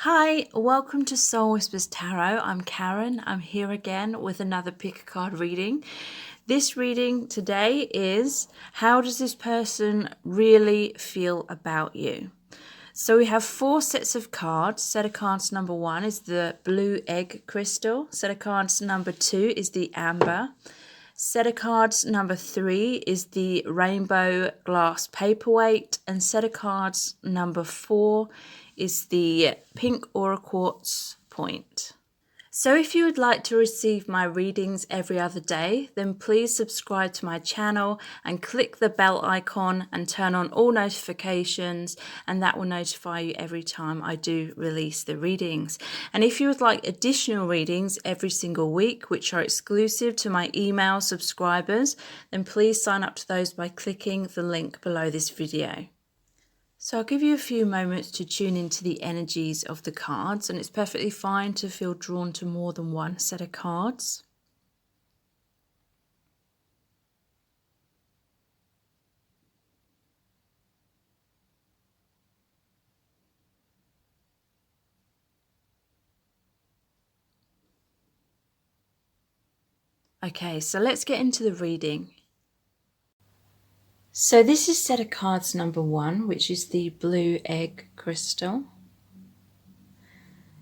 Hi, welcome to Soul Whispers Tarot. I'm Karen. I'm here again with another pick a card reading. This reading today is, how does this person really feel about you? So we have 4 sets of cards. Set of cards number 1 is the blue egg crystal. Set of cards number 2 is the amber. Set of cards number 3 is the rainbow glass paperweight. And set of cards number 4 is the pink aura quartz point. So if you would like to receive my readings every other day, then please subscribe to my channel and click the bell icon and turn on all notifications, and that will notify you every time I do release the readings. And if you would like additional readings every single week, which are exclusive to my email subscribers, then please sign up to those by clicking the link below this video. So I'll give you a few moments to tune into the energies of the cards, and it's perfectly fine to feel drawn to more than one set of cards. Okay, so let's get into the reading. So this is set of cards number 1, which is the blue egg crystal.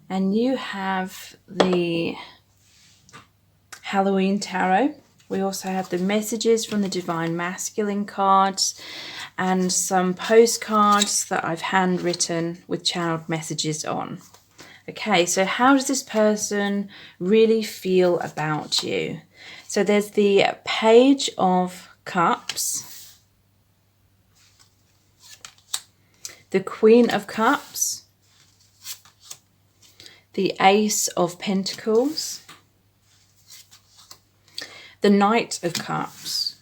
And you have the Halloween tarot. We also have the messages from the Divine Masculine cards and some postcards that I've handwritten with channeled messages on. Okay, so how does this person really feel about you? So there's the Page of Cups, the Queen of Cups, the Ace of Pentacles, the Knight of Cups,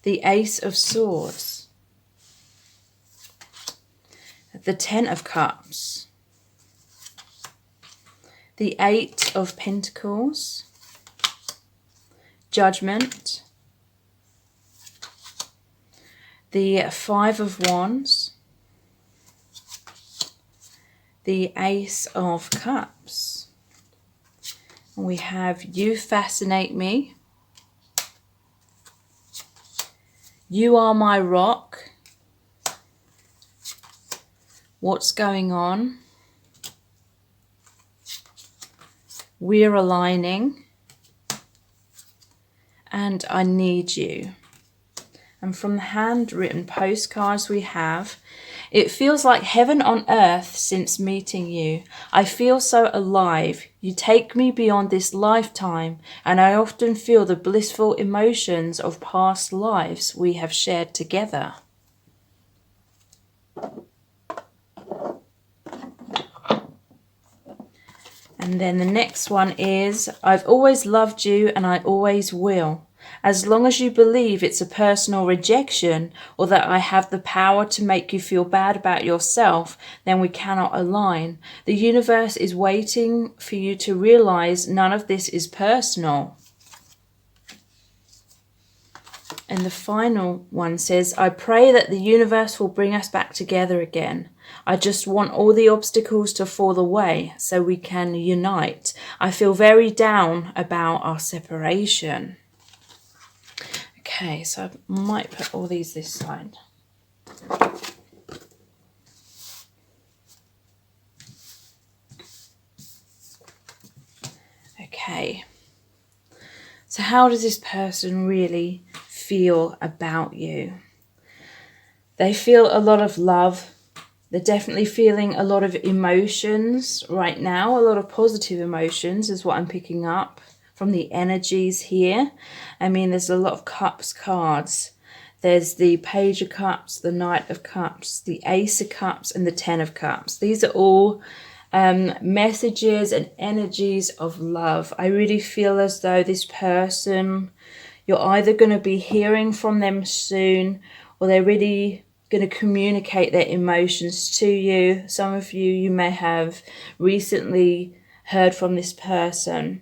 the Ace of Swords, the Ten of Cups, the Eight of Pentacles, Judgment, the Five of Wands, the Ace of Cups. And we have You Fascinate Me, You Are My Rock, What's Going On, We're Aligning, and I Need You. And from the handwritten postcards we have, it feels like heaven on earth since meeting you. I feel so alive. You take me beyond this lifetime, and I often feel the blissful emotions of past lives we have shared together. And then the next one is, I've always loved you and I always will. As long as you believe it's a personal rejection or that I have the power to make you feel bad about yourself, then we cannot align. The universe is waiting for you to realize none of this is personal. And the final one says, I pray that the universe will bring us back together again. I just want all the obstacles to fall away so we can unite. I feel very down about our separation. Okay, so I might put all these this side. Okay. So how does this person really feel about you? They feel a lot of love. They're definitely feeling a lot of emotions right now. A lot of positive emotions is what I'm picking up from the energies here. I mean, there's a lot of cups cards. There's the Page of Cups, the Knight of Cups, the Ace of Cups, and the Ten of Cups. These are all messages and energies of love. I really feel as though this person, you're either going to be hearing from them soon, or they're really going to communicate their emotions to you. Some of you, you may have recently heard from this person.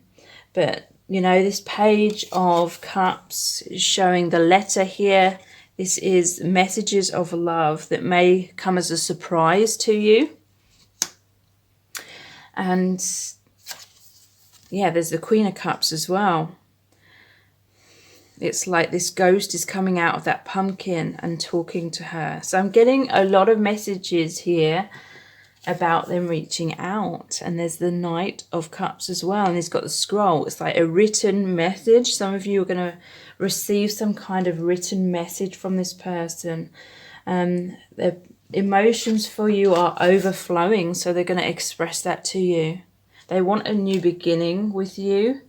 But, you know, this Page of Cups is showing the letter here, This is messages of love that may come as a surprise to you. And yeah, there's the Queen of Cups as well. It's like this ghost is coming out of that pumpkin and talking to her. So I'm getting a lot of messages here about them reaching out. And there's the Knight of Cups as well. And he's got the scroll. It's like a written message. Some of you are going to receive some kind of written message from this person. Their emotions for you are overflowing. So they're going to express that to you. They want a new beginning with you.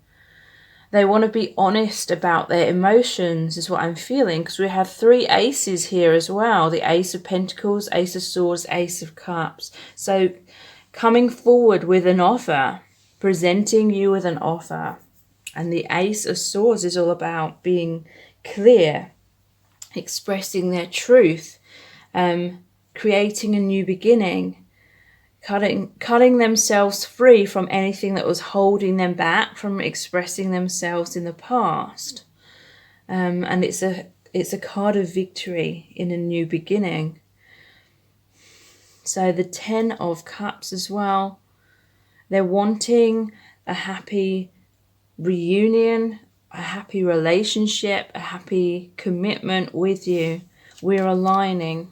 They want to be honest about their emotions is what I'm feeling, because we have 3 aces here as well. The Ace of Pentacles, Ace of Swords, Ace of Cups. So coming forward with an offer, presenting you with an offer. And the Ace of Swords is all about being clear, expressing their truth, creating a new beginning. Cutting themselves free from anything that was holding them back from expressing themselves in the past. And it's a card of victory in a new beginning. So the 10 of Cups as well. They're wanting a happy reunion, a happy relationship, a happy commitment with you. We're aligning.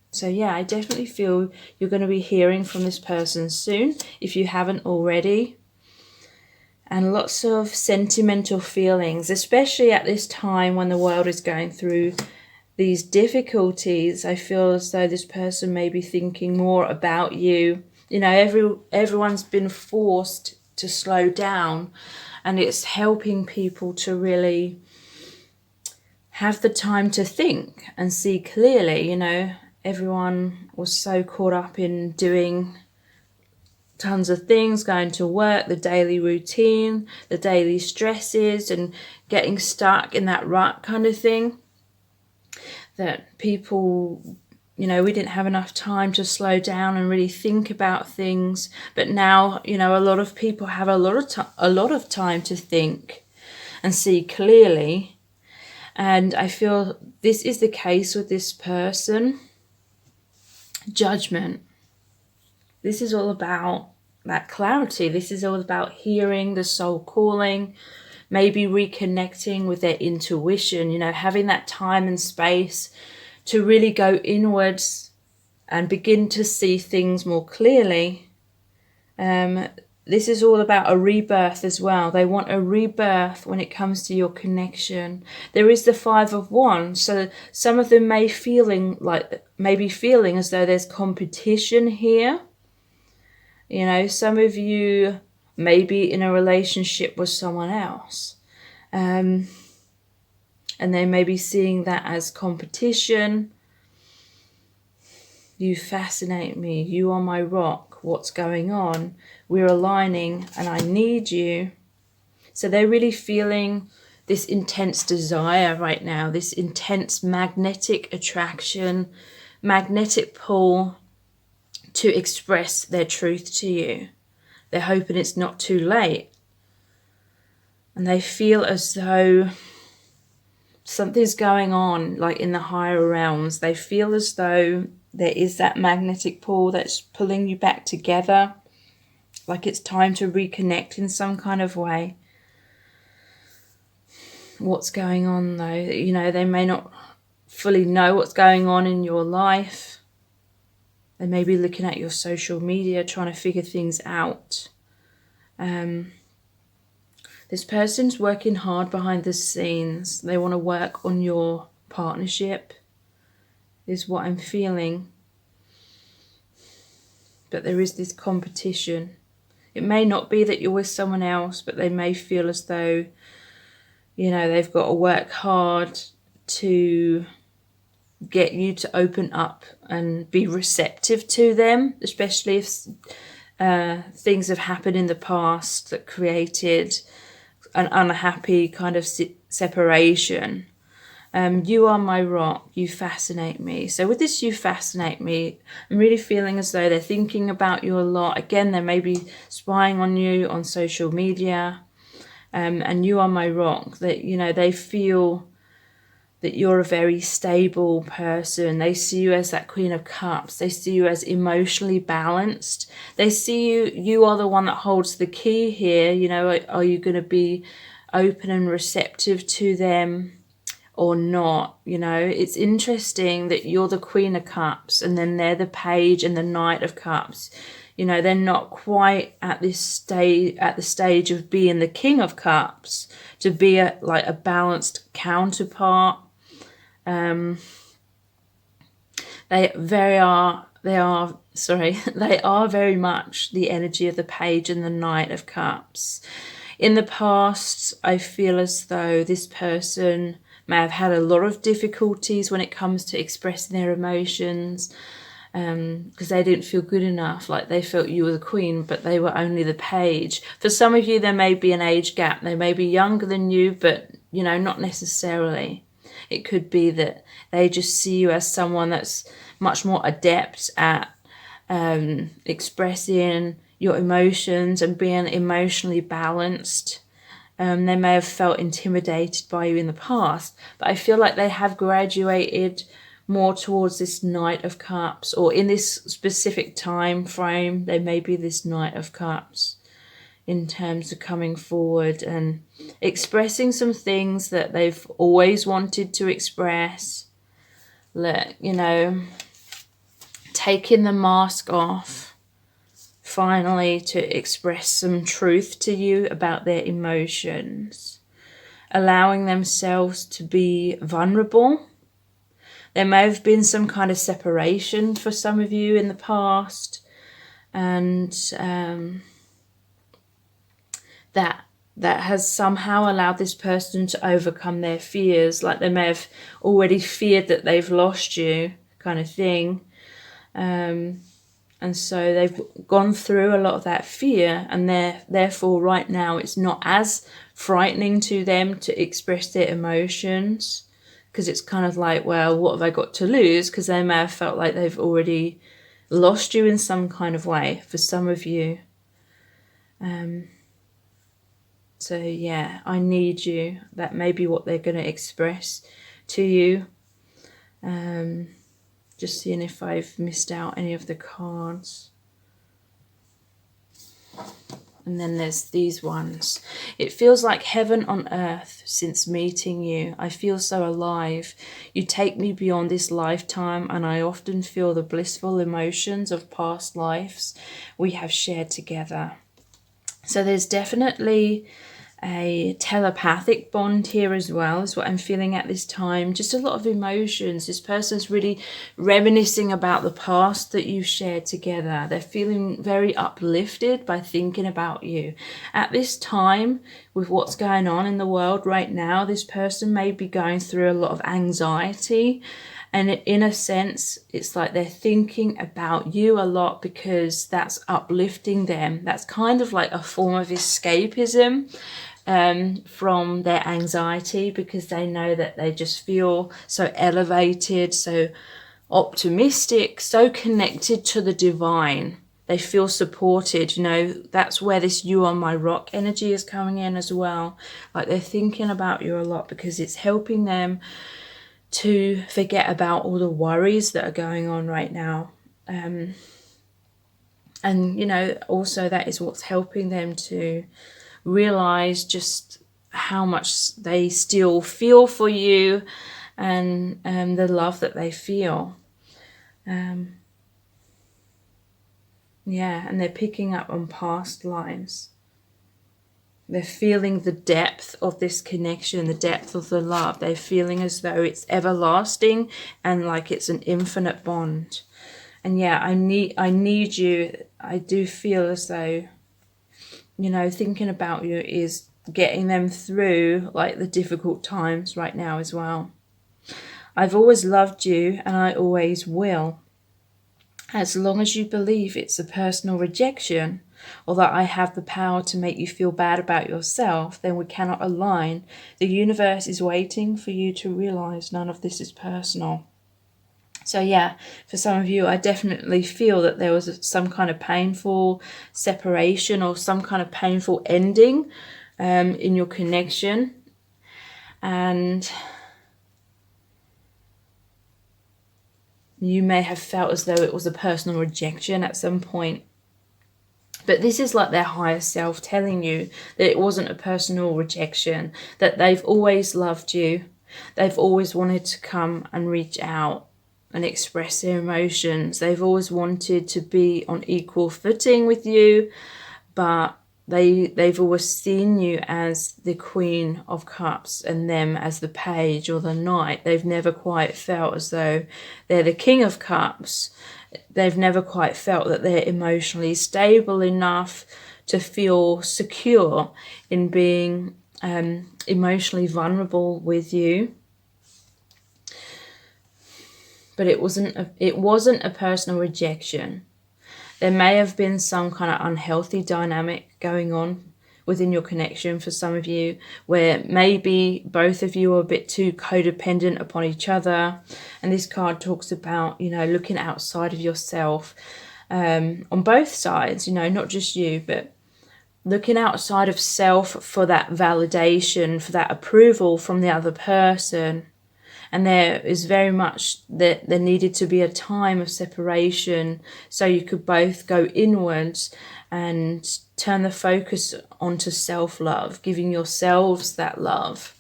So yeah, I definitely feel you're going to be hearing from this person soon, if you haven't already. And lots of sentimental feelings, especially at this time when the world is going through these difficulties. I feel as though this person may be thinking more about you. You know, everyone's been forced to slow down, and it's helping people to really have the time to think and see clearly, you know. Everyone was so caught up in doing tons of things, going to work, the daily routine, the daily stresses, and getting stuck in that rut kind of thing, that people, you know, we didn't have enough time to slow down and really think about things. But now, you know, a lot of people have a lot of time to think and see clearly. And I feel this is the case with this person. Judgment. This is all about that clarity. This is all about hearing the soul calling, maybe reconnecting with their intuition, you know, having that time and space to really go inwards and begin to see things more clearly. This is all about a rebirth as well. They want a rebirth when it comes to your connection. There is the 5 of Wands. So some of them may be feeling as though there's competition here. You know, some of you may be in a relationship with someone else. And they may be seeing that as competition. You fascinate me. You are my rock. What's going on? We're aligning and I need you. So they're really feeling this intense desire right now, this intense magnetic attraction, magnetic pull to express their truth to you. They're hoping it's not too late. And they feel as though something's going on, like in the higher realms. They feel as though there is that magnetic pull that's pulling you back together. Like it's time to reconnect in some kind of way. What's going on though? You know, they may not fully know what's going on in your life. They may be looking at your social media, trying to figure things out. This person's working hard behind the scenes. They want to work on your partnership, is what I'm feeling. But there is this competition. It may not be that you're with someone else, but they may feel as though, you know, they've got to work hard to get you to open up and be receptive to them, especially if things have happened in the past that created an unhappy kind of separation. You are my rock, you fascinate me. So with this, you fascinate me, I'm really feeling as though they're thinking about you a lot. Again, they may be spying on you on social media. And you are my rock, that, you know, they feel that you're a very stable person. They see you as that Queen of Cups. They see you as emotionally balanced. They see you are the one that holds the key here. You know, are you going to be open and receptive to them or not? You know, it's interesting that you're the Queen of Cups and then they're the Page and the Knight of Cups. You know, they're not quite at this stage, at the stage of being the King of Cups, to be like a balanced counterpart. They are very much the energy of the Page and the Knight of Cups. In the past, I feel as though this person may have had a lot of difficulties when it comes to expressing their emotions, because they didn't feel good enough. Like, they felt you were the Queen, but they were only the Page. For some of you, there may be an age gap. They may be younger than you, but, you know, not necessarily. It could be that they just see you as someone that's much more adept at expressing your emotions and being emotionally balanced. They may have felt intimidated by you in the past, but I feel like they have graduated more towards this Knight of Cups, or in this specific time frame, they may be this Knight of Cups in terms of coming forward and expressing some things that they've always wanted to express. You know, taking the mask off, finally, to express some truth to you about their emotions, allowing themselves to be vulnerable. There may have been some kind of separation for some of you in the past, and that has somehow allowed this person to overcome their fears. Like, they may have already feared that they've lost you, kind of thing. And so they've gone through a lot of that fear, and therefore right now it's not as frightening to them to express their emotions, because it's kind of like, well, what have I got to lose? Because they may have felt like they've already lost you in some kind of way for some of you. So yeah, I need you. That may be what they're going to express to you. Just seeing if I've missed out any of the cards. And then there's these ones. It feels like heaven on earth since meeting you. I feel so alive. You take me beyond this lifetime, and I often feel the blissful emotions of past lives we have shared together. So there's definitely a telepathic bond here as well, is what I'm feeling at this time. Just a lot of emotions. This person's really reminiscing about the past that you shared together. They're feeling very uplifted by thinking about you. At this time, with what's going on in the world right now, this person may be going through a lot of anxiety. And in a sense, it's like they're thinking about you a lot because that's uplifting them. That's kind of like a form of escapism from their anxiety, because they know that they just feel so elevated, so optimistic, so connected to the divine. They feel supported. You know, that's where this "you are my rock" energy is coming in as well. Like, they're thinking about you a lot because it's helping them to forget about all the worries that are going on right now. And, you know, also that is what's helping them to realize just how much they still feel for you, and the love that they feel. Yeah, and they're picking up on past lives. They're feeling the depth of this connection, the depth of the love. They're feeling as though it's everlasting and like it's an infinite bond. And yeah, I need you. I do feel as though, you know, thinking about you is getting them through like the difficult times right now as well. I've always loved you, and I always will. As long as you believe it's a personal rejection, or that I have the power to make you feel bad about yourself, then we cannot align. The universe is waiting for you to realize none of this is personal. So yeah, for some of you, I definitely feel that there was some kind of painful separation or some kind of painful ending in your connection. And you may have felt as though it was a personal rejection at some point. But this is like their higher self telling you that it wasn't a personal rejection, that they've always loved you. They've always wanted to come and reach out and express their emotions. They've always wanted to be on equal footing with you, but they've always seen you as the Queen of Cups and them as the Page or the Knight. They've never quite felt as though they're the King of Cups. They've never quite felt that they're emotionally stable enough to feel secure in being emotionally vulnerable with you. But it wasn't a personal rejection. There may have been some kind of unhealthy dynamic going on within your connection for some of you, where maybe both of you are a bit too codependent upon each other. And this card talks about, looking outside of yourself on both sides, not just you, but looking outside of self for that validation, for that approval from the other person. And there is very much that there needed to be a time of separation so you could both go inwards and turn the focus onto self-love, giving yourselves that love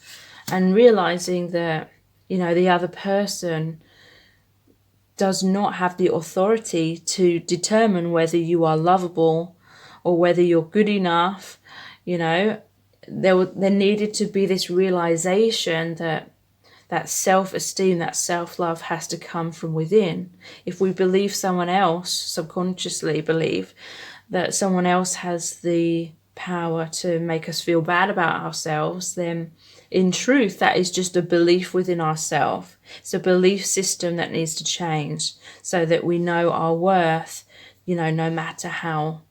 and realizing that, the other person does not have the authority to determine whether you are lovable or whether you're good enough. There needed to be this realization that self-esteem, that self-love has to come from within. If we believe someone else, subconsciously believe that someone else has the power to make us feel bad about ourselves, then in truth, that is just a belief within ourselves. It's a belief system that needs to change so that we know our worth, no matter how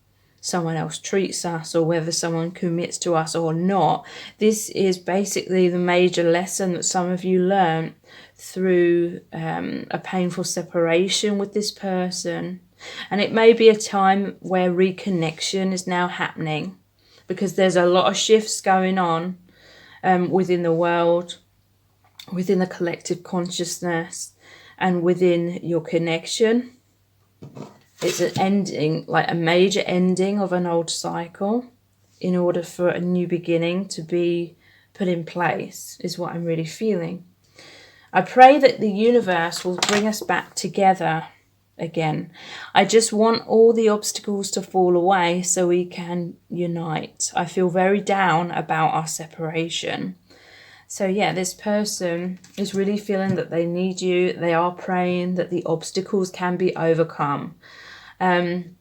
someone else treats us or whether someone commits to us or not. This is basically the major lesson that some of you learned through a painful separation with this person. And it may be a time where reconnection is now happening because there's a lot of shifts going on within the world, within the collective consciousness, and within your connection. It's an ending, like a major ending of an old cycle in order for a new beginning to be put in place, is what I'm really feeling. I pray that the universe will bring us back together again. I just want all the obstacles to fall away so we can unite. I feel very down about our separation. So yeah, this person is really feeling that they need you. They are praying that the obstacles can be overcome. And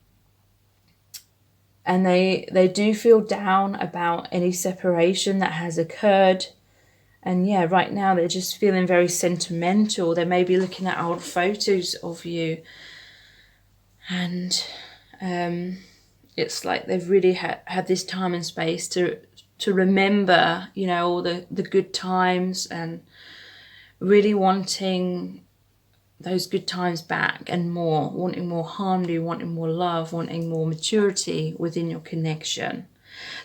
they do feel down about any separation that has occurred. And yeah, right now they're just feeling very sentimental. They may be looking at old photos of you. And it's like they've really had this time and space to remember, all the good times and really wanting those good times back and more, wanting more harmony, wanting more love, wanting more maturity within your connection.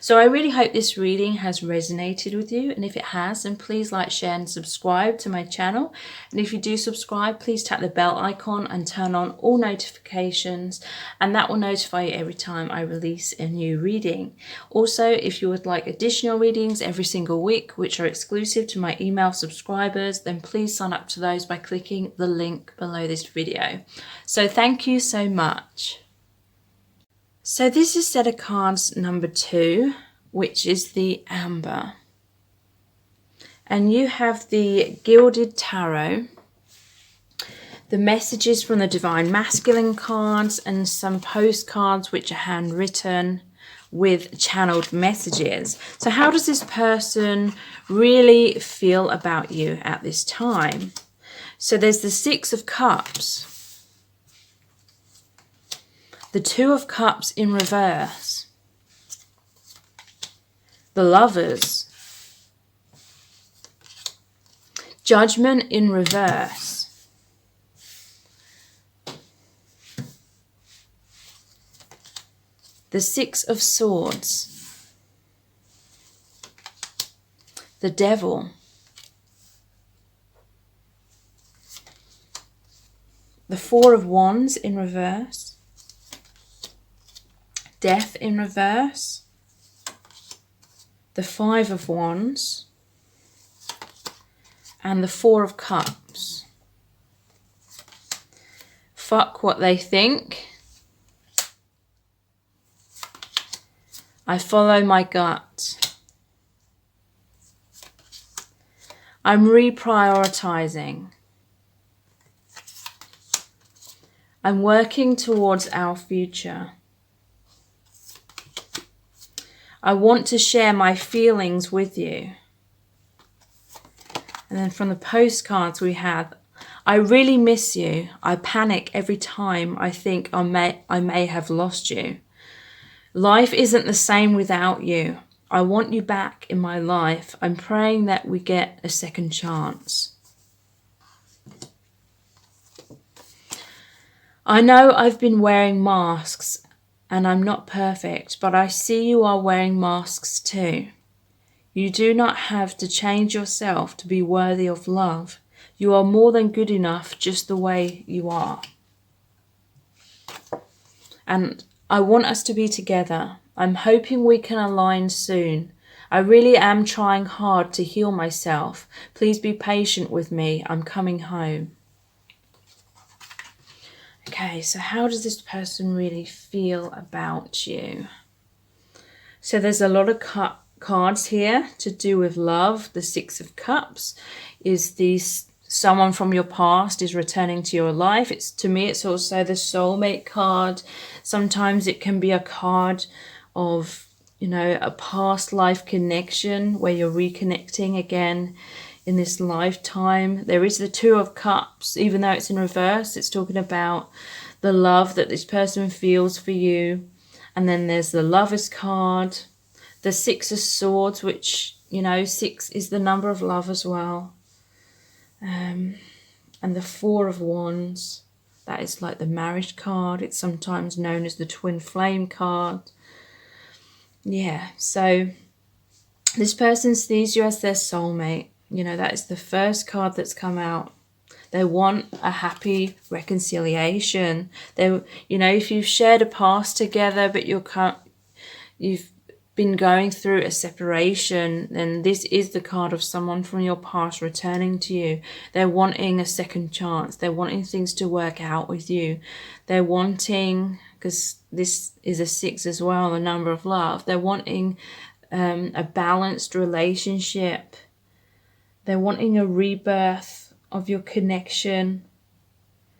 So I really hope this reading has resonated with you, and if it has, then please like, share and subscribe to my channel. And if you do subscribe, please tap the bell icon and turn on all notifications, and that will notify you every time I release a new reading. Also, if you would like additional readings every single week, which are exclusive to my email subscribers, then please sign up to those by clicking the link below this video. So thank you so much. So this is set of cards number 2, which is the Amber. And you have the Gilded Tarot, the messages from the Divine Masculine cards, and some postcards which are handwritten with channeled messages. So how does this person really feel about you at this time? So there's the Six of Cups, the Two of Cups in reverse, the Lovers, Judgment in reverse, the Six of Swords, the Devil, the Four of Wands in reverse, Death in reverse, the Five of Wands, and the Four of Cups. Fuck what they think. I follow my gut. I'm reprioritizing. I'm working towards our future. I want to share my feelings with you. And then from the postcards we have, I really miss you. I panic every time I think I may have lost you. Life isn't the same without you. I want you back in my life. I'm praying that we get a second chance. I know I've been wearing masks and I'm not perfect, but I see you are wearing masks too. You do not have to change yourself to be worthy of love. You are more than good enough just the way you are. And I want us to be together. I'm hoping we can align soon. I really am trying hard to heal myself. Please be patient with me. I'm coming home. Okay, so how does this person really feel about you? So there's a lot of cards here to do with love. The Six of Cups is someone from your past is returning to your life. To me, it's also the Soulmate card. Sometimes it can be a card of, a past life connection where you're reconnecting again in this lifetime. There is the Two of Cups, even though it's in reverse, it's talking about the love that this person feels for you. And then there's the Lover's card, the Six of Swords, which, 6 is the number of love as well. And the Four of Wands, that is like the marriage card. It's sometimes known as the Twin Flame card. Yeah, so this person sees you as their soulmate. That is the first card that's come out. They want a happy reconciliation. If you've shared a past together, but you've been going through a separation, then this is the card of someone from your past returning to you. They're wanting a second chance. They're wanting things to work out with you. They're wanting, because this is a 6 as well, the number of love. They're wanting a balanced relationship. They're wanting a rebirth of your connection.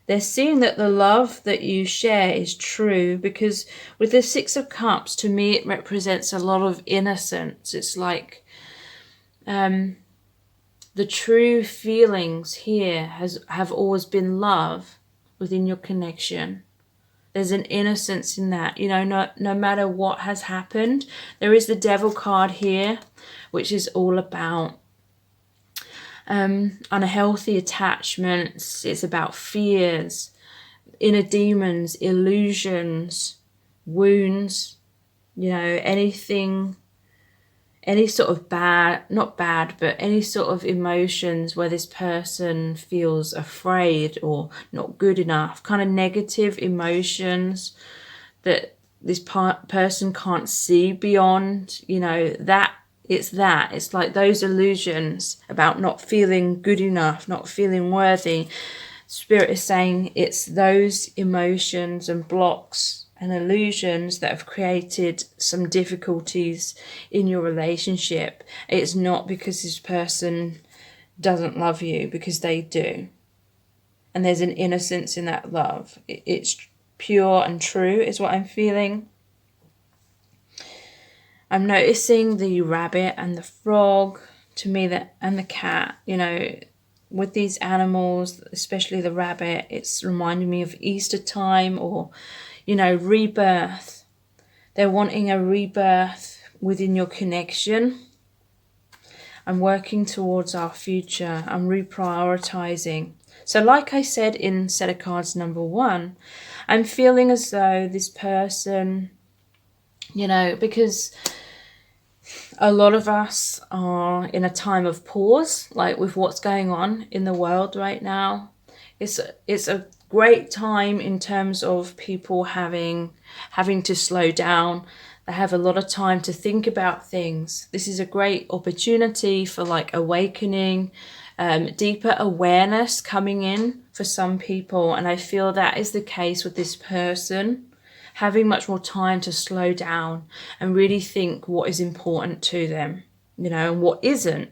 They're seeing that the love that you share is true, because with the Six of Cups, to me, it represents a lot of innocence. It's like the true feelings here have always been love within your connection. There's an innocence in that, no matter what has happened. There is the Devil card here, which is all about unhealthy attachments. It's about fears, inner demons, illusions, wounds, anything, any sort of any sort of emotions where this person feels afraid or not good enough, kind of negative emotions that this person can't see beyond, it's like those illusions about not feeling good enough, not feeling worthy. Spirit is saying it's those emotions and blocks and illusions that have created some difficulties in your relationship. It's not because this person doesn't love you, because they do. And there's an innocence in that love. It's pure and true is what I'm feeling. I'm noticing the rabbit and the frog, to me, and the cat, with these animals, especially the rabbit, it's reminding me of Easter time or, rebirth. They're wanting a rebirth within your connection. I'm working towards our future. I'm reprioritizing. So like I said in set of cards number 1, I'm feeling as though this person, because a lot of us are in a time of pause, like with what's going on in the world right now. It's a great time in terms of people having to slow down. They have a lot of time to think about things. This is a great opportunity for like awakening, deeper awareness coming in for some people. And I feel that is the case with this person, having much more time to slow down and really think what is important to them, and what isn't.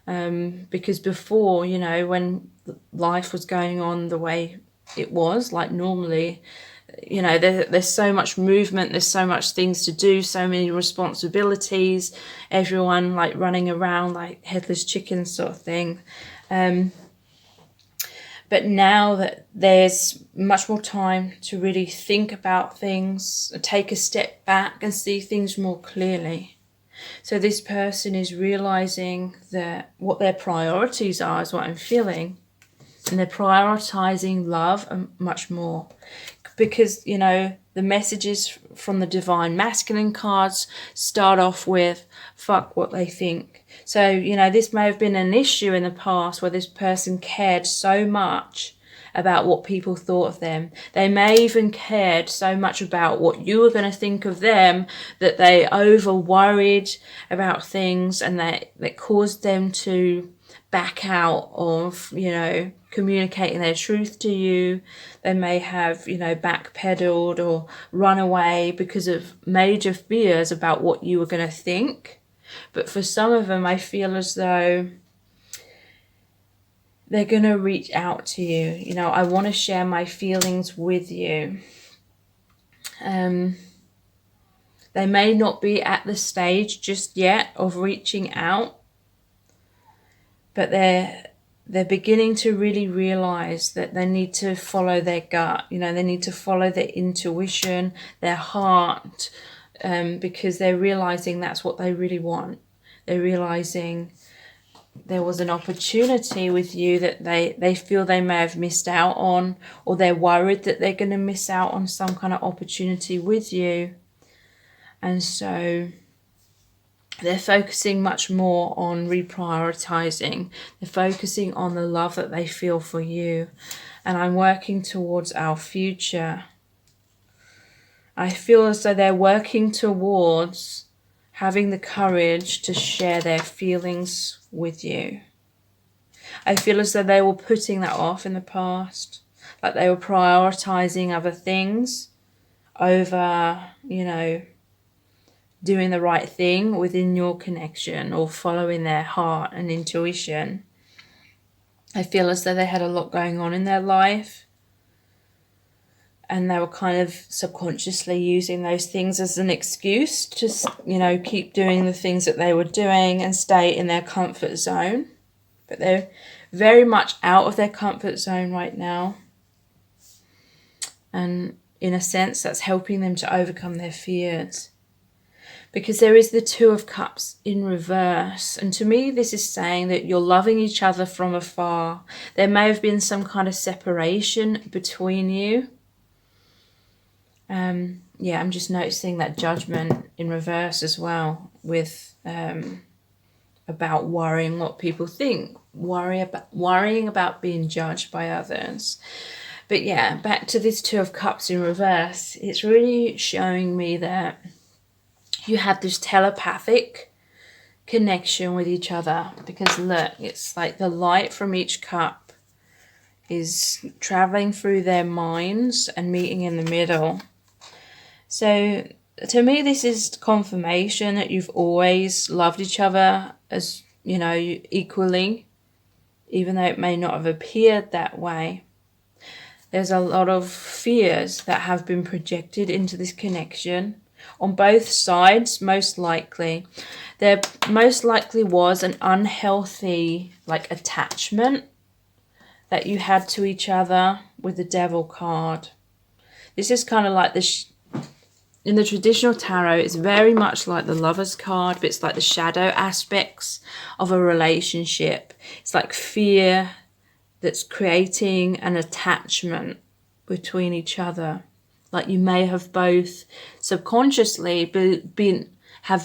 Because before, when life was going on the way it was, like normally, there's so much movement, there's so much things to do, so many responsibilities, everyone like running around like headless chickens sort of thing. But now that there's much more time to really think about things, take a step back and see things more clearly. So this person is realizing that what their priorities are is what I'm feeling. And they're prioritizing love much more. Because, the messages from the Divine Masculine cards start off with, fuck what they think. So, this may have been an issue in the past where this person cared so much about what people thought of them. They may even cared so much about what you were going to think of them that they over worried about things, and that caused them to back out of, communicating their truth to you. They may have, backpedaled or run away because of major fears about what you were going to think. But for some of them, I feel as though they're going to reach out to you. I want to share my feelings with you. They may not be at the stage just yet of reaching out, but they're beginning to really realize that they need to follow their gut. They need to follow their intuition, their heart, because they're realizing that's what they really want. They're realizing there was an opportunity with you that they feel they may have missed out on, or they're worried that they're going to miss out on some kind of opportunity with you. And so they're focusing much more on reprioritizing. They're focusing on the love that they feel for you. And I'm working towards our future. I feel as though they're working towards having the courage to share their feelings with you. I feel as though they were putting that off in the past, like they were prioritizing other things over, doing the right thing within your connection or following their heart and intuition. I feel as though they had a lot going on in their life, and they were kind of subconsciously using those things as an excuse to, keep doing the things that they were doing and stay in their comfort zone. But they're very much out of their comfort zone right now. And in a sense, that's helping them to overcome their fears. Because there is the Two of Cups in reverse. And to me, this is saying that you're loving each other from afar. There may have been some kind of separation between you. I'm just noticing that Judgment in reverse as well, with about worrying what people think, worrying about being judged by others. But back to this Two of Cups in reverse, it's really showing me that you have this telepathic connection with each other, because look, it's like the light from each cup is traveling through their minds and meeting in the middle. So to me, this is confirmation that you've always loved each other as, equally, even though it may not have appeared that way. There's a lot of fears that have been projected into this connection on both sides, most likely. There most likely was an unhealthy, attachment that you had to each other with the Devil card. This is kind of like in the traditional tarot, it's very much like the Lover's card, but it's like the shadow aspects of a relationship. It's like fear that's creating an attachment between each other. Like you may have both subconsciously been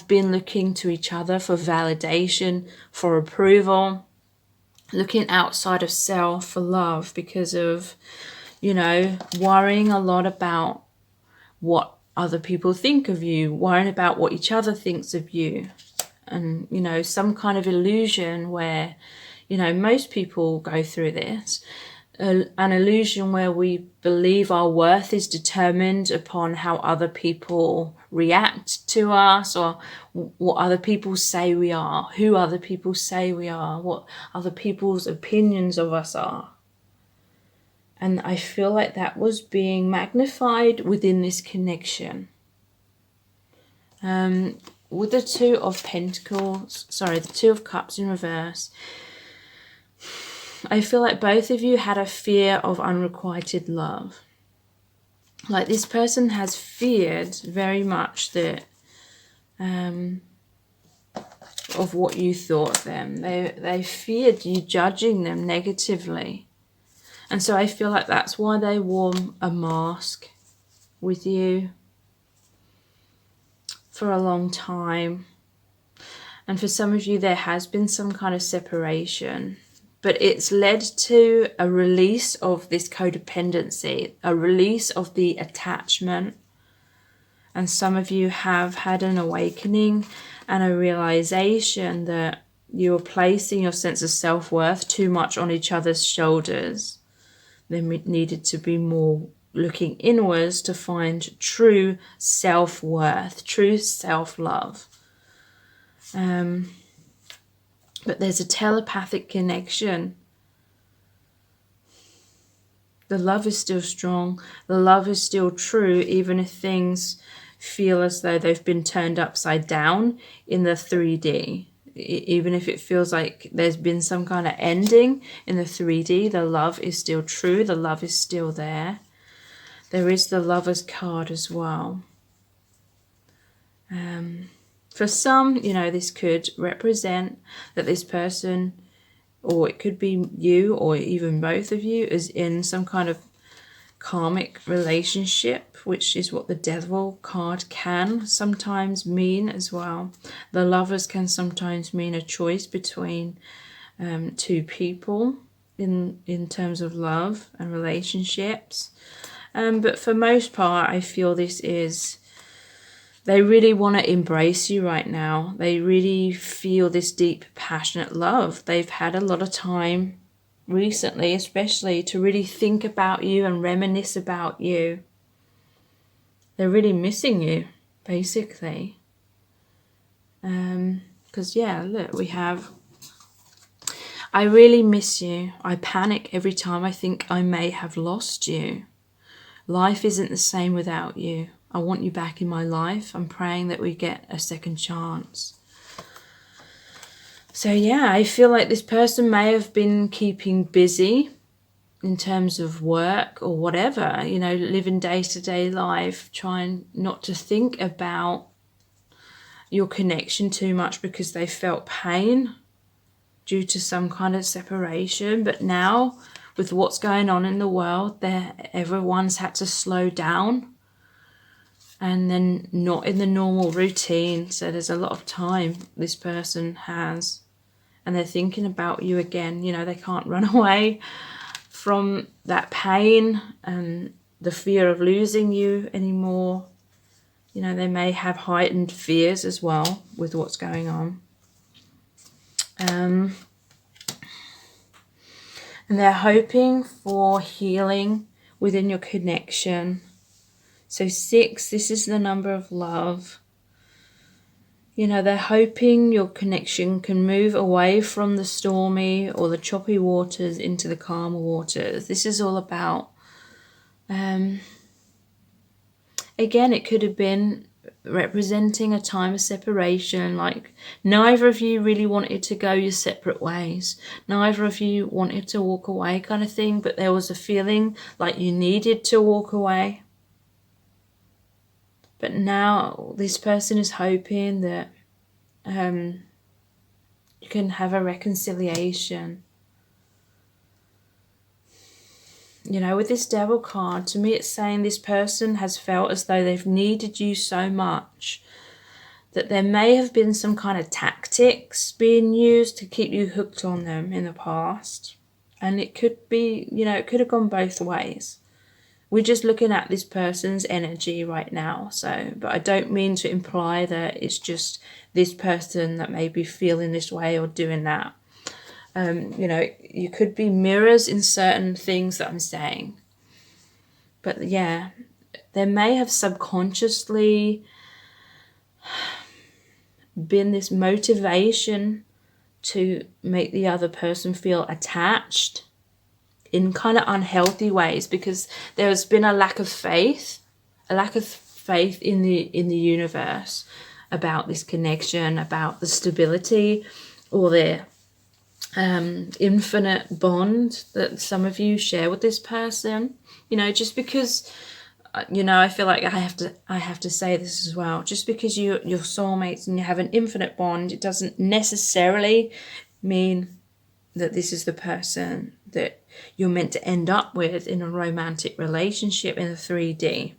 looking to each other for validation, for approval. looking outside of self for love because of, worrying a lot about what other people think of you, worrying about what each other thinks of you. And, some kind of illusion where, most people go through this, an illusion where we believe our worth is determined upon how other people react to us, or what other people say we are, who other people say we are, what other people's opinions of us are. And I feel like that was being magnified within this connection. With the Two of Cups in reverse, I feel like both of you had a fear of unrequited love. Like this person has feared very much that of what you thought of them. They feared you judging them negatively. And so I feel like that's why they wore a mask with you for a long time. And for some of you, there has been some kind of separation, but it's led to a release of this codependency, a release of the attachment. And some of you have had an awakening and a realization that you are placing your sense of self-worth too much on each other's shoulders. There needed to be more looking inwards to find true self-worth, true self-love. But there's a telepathic connection. The love is still strong. The love is still true, even if things feel as though they've been turned upside down in the 3D. Even if it feels like there's been some kind of ending in the 3D, the love is still true. The love is still there. There is the Lover's card as well. For some, this could represent that this person, or it could be you, or even both of you, is in some kind of karmic relationship, which is what the Devil card can sometimes mean as well. The Lovers can sometimes mean a choice between two people in terms of love and relationships. But for most part, I feel this is, they really want to embrace you right now. They really feel this deep, passionate love. They've had a lot of time recently, especially, to really think about you and reminisce about you. They're really missing you, basically. Because, look, we have, I really miss you. I panic every time I think I may have lost you. Life isn't the same without you. I want you back in my life. I'm praying that we get a second chance. So I feel like this person may have been keeping busy in terms of work or whatever, living day-to-day life, trying not to think about your connection too much because they felt pain due to some kind of separation. But now, with what's going on in the world, everyone's had to slow down. And then not in the normal routine. So there's a lot of time this person has. And they're thinking about you again. They can't run away from that pain and the fear of losing you anymore. They may have heightened fears as well with what's going on. And they're hoping for healing within your connection. So 6, this is the number of love. They're hoping your connection can move away from the stormy or the choppy waters into the calmer waters. This is all about, again, it could have been representing a time of separation, like neither of you really wanted to go your separate ways. Neither of you wanted to walk away kind of thing, but there was a feeling like you needed to walk away. But now this person is hoping that you can have a reconciliation. With this Devil card, to me it's saying this person has felt as though they've needed you so much that there may have been some kind of tactics being used to keep you hooked on them in the past. And it could be, it could have gone both ways. We're just looking at this person's energy right now. But I don't mean to imply that it's just this person that may be feeling this way or doing that. You could be mirrors in certain things that I'm saying. But yeah, there may have subconsciously been this motivation to make the other person feel attached in kind of unhealthy ways, because there has been a lack of faith in the universe about this connection, about the stability or the infinite bond that some of you share with this person. Just because I feel like I have to say this as well. Just because you're soulmates and you have an infinite bond, it doesn't necessarily mean that this is the person that you're meant to end up with in a romantic relationship in the 3D.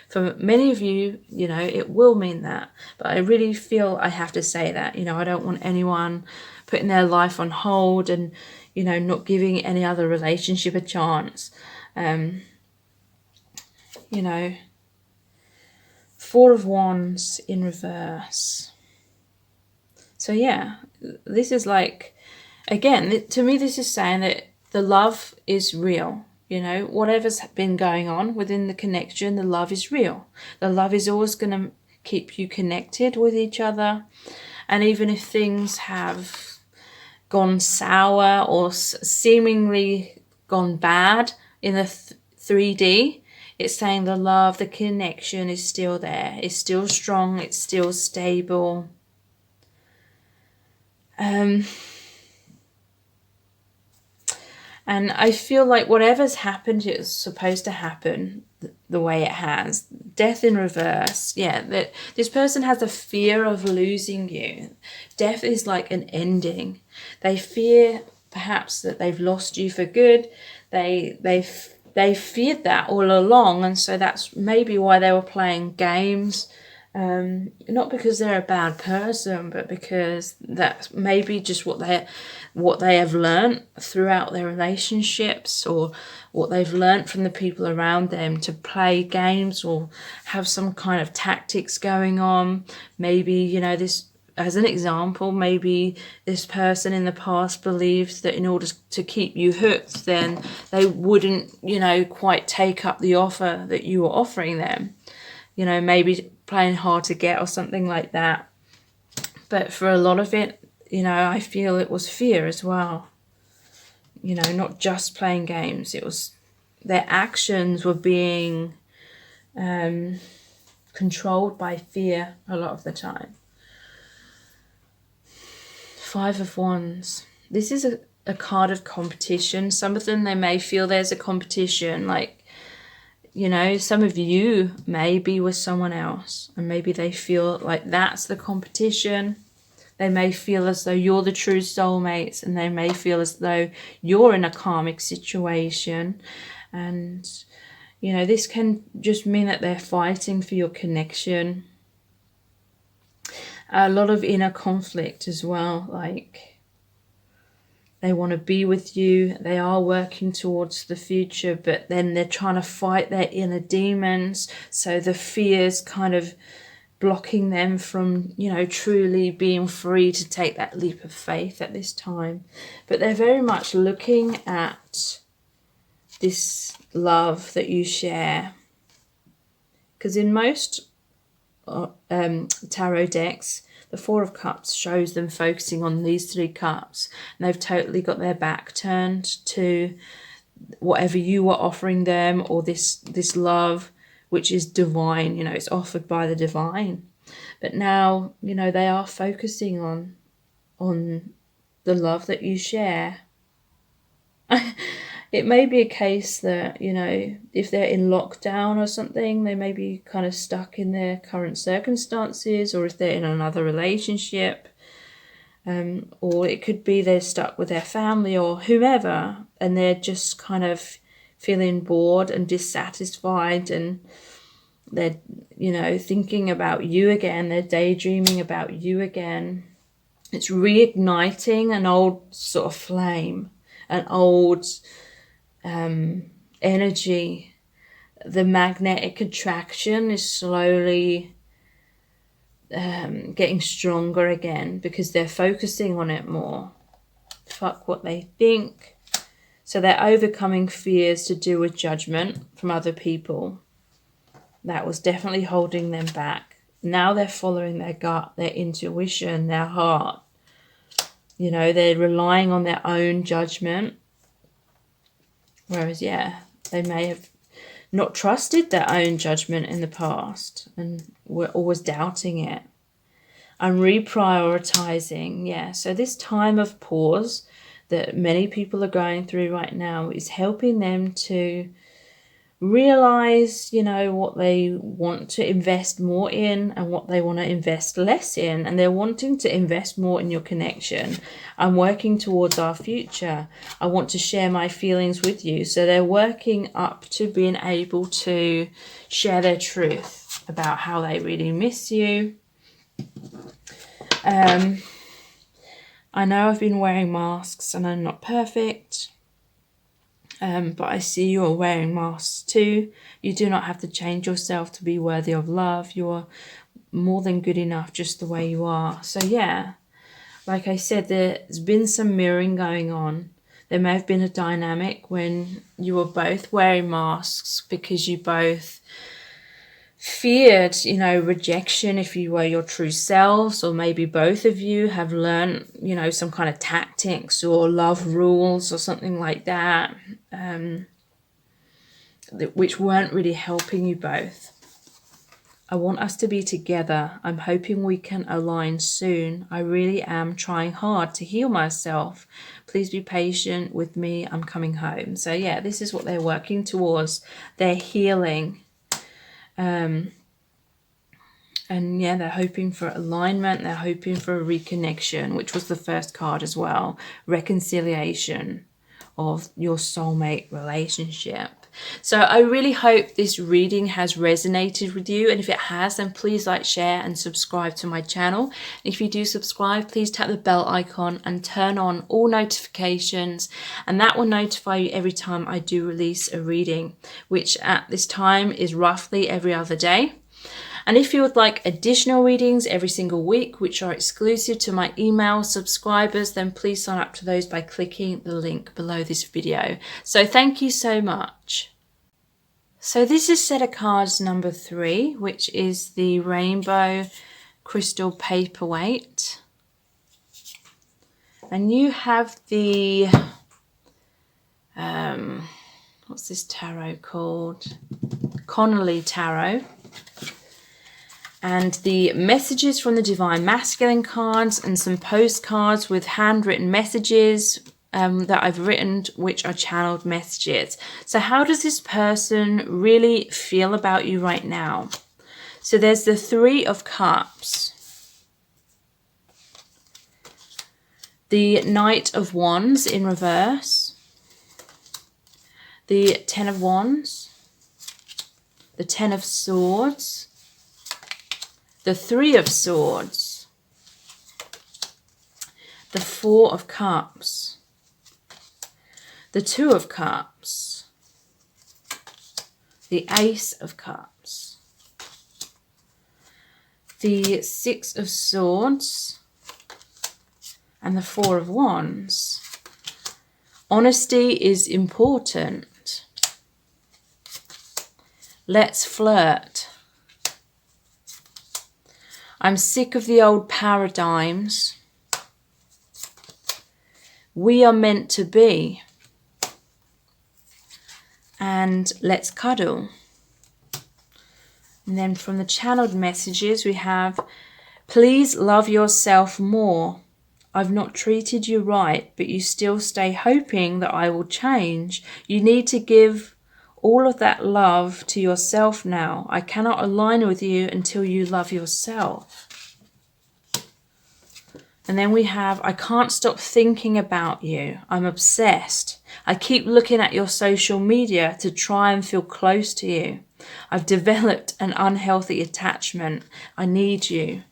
For many of you, it will mean that. But I really feel I have to say that. I don't want anyone putting their life on hold and, not giving any other relationship a chance. Four of Wands in reverse. So yeah, this is like, again, to me this is saying that the love is real. Whatever's been going on within the connection, the love is real. The love is always going to keep you connected with each other. And even if things have gone sour or seemingly gone bad in the 3D, it's saying the love, the connection is still there. It's still strong. It's still stable. And I feel like whatever's happened, it's supposed to happen the way it has. Death in reverse. Yeah, that this person has a fear of losing you. Death is like an ending. They fear perhaps that they've lost you for good. They feared that all along, and so that's maybe why they were playing games. Not because they're a bad person, but because that's maybe just what they have learned throughout their relationships, or what they've learned from the people around them, to play games or have some kind of tactics going on. Maybe, this, as an example, maybe this person in the past believed that in order to keep you hooked, then they wouldn't, quite take up the offer that you were offering them. Maybe playing hard to get or something like that. But for a lot of it, I feel it was fear as well. Not just playing games. It was their actions were being controlled by fear a lot of the time. 5 of Wands. This is a card of competition. Some of them, they may feel there's a competition, like, some of you may be with someone else and maybe they feel like that's the competition. They may feel as though you're the true soulmates, and they may feel as though you're in a karmic situation. And, this can just mean that they're fighting for your connection. A lot of inner conflict as well, like they want to be with you, they are working towards the future, but then they're trying to fight their inner demons. So the fear's kind of blocking them from, truly being free to take that leap of faith at this time. But they're very much looking at this love that you share. Because in most tarot decks, the 4 of Cups shows them focusing on these 3 cups, and they've totally got their back turned to whatever you were offering them, or this love which is divine. It's offered by the divine. But now, they are focusing on the love that you share. It may be a case that, if they're in lockdown or something, they may be kind of stuck in their current circumstances, or if they're in another relationship, or it could be they're stuck with their family or whomever, and they're just kind of feeling bored and dissatisfied, and They're, you know, thinking about you again. They're daydreaming about you again. It's reigniting an old sort of flame, an old energy. The magnetic attraction is slowly getting stronger again because they're focusing on it more. Fuck what they think. So they're overcoming fears to do with judgment from other people. That was definitely holding them back. Now they're following their gut, their intuition, their heart. You know, they're relying on their own judgment. Whereas, yeah, they may have not trusted their own judgment in the past and were always doubting it. And reprioritizing, yeah. So this time of pause that many people are going through right now is helping them to realize, you know, what they want to invest more in and what they want to invest less in. And they're wanting to invest more in your connection. I'm working towards our future. I want to share my feelings with you. So they're working up to being able to share their truth about how they really miss you. I know I've been wearing masks and I'm not perfect. But I see you are wearing masks too. You do not have to change yourself to be worthy of love. You are more than good enough just the way you are. So yeah, like I said, there's been some mirroring going on. There may have been a dynamic when you were both wearing masks because you both feared, you know, rejection if you were your true selves, or maybe both of you have learned, you know, some kind of tactics or love rules or something like that, which weren't really helping you both. I want us to be together. I'm hoping we can align soon. I really am trying hard to heal myself. Please be patient with me. I'm coming home. So yeah, this is what they're working towards. They're healing. And yeah, they're hoping for alignment. They're hoping for a reconnection, which was the first card as well. Reconciliation of your soulmate relationship. So I really hope this reading has resonated with you. And if it has, then please like, share and subscribe to my channel. If you do subscribe, please tap the bell icon and turn on all notifications. And that will notify you every time I do release a reading, which at this time is roughly every other day. And if you would like additional readings every single week, which are exclusive to my email subscribers, then please sign up to those by clicking the link below this video. So thank you so much. So this is set of cards number 3, which is the Rainbow Crystal Paperweight. And you have the, what's this tarot called? Connolly Tarot. And the messages from the Divine Masculine cards and some postcards with handwritten messages that I've written, which are channeled messages. So how does this person really feel about you right now? So there's the 3 of Cups. The Knight of Wands in reverse. The 10 of Wands. The 10 of Swords. The 3 of Swords, the 4 of Cups, the 2 of Cups, the Ace of Cups, the 6 of Swords, and the 4 of Wands. Honesty is important. Let's flirt. I'm sick of the old paradigms. We are meant to be. And let's cuddle. And then from the channeled messages we have, please love yourself more. I've not treated you right, but you still stay hoping that I will change. You need to give all of that love to yourself now. I cannot align with you until you love yourself. And then we have, I can't stop thinking about you. I'm obsessed. I keep looking at your social media to try and feel close to you. I've developed an unhealthy attachment. I need you.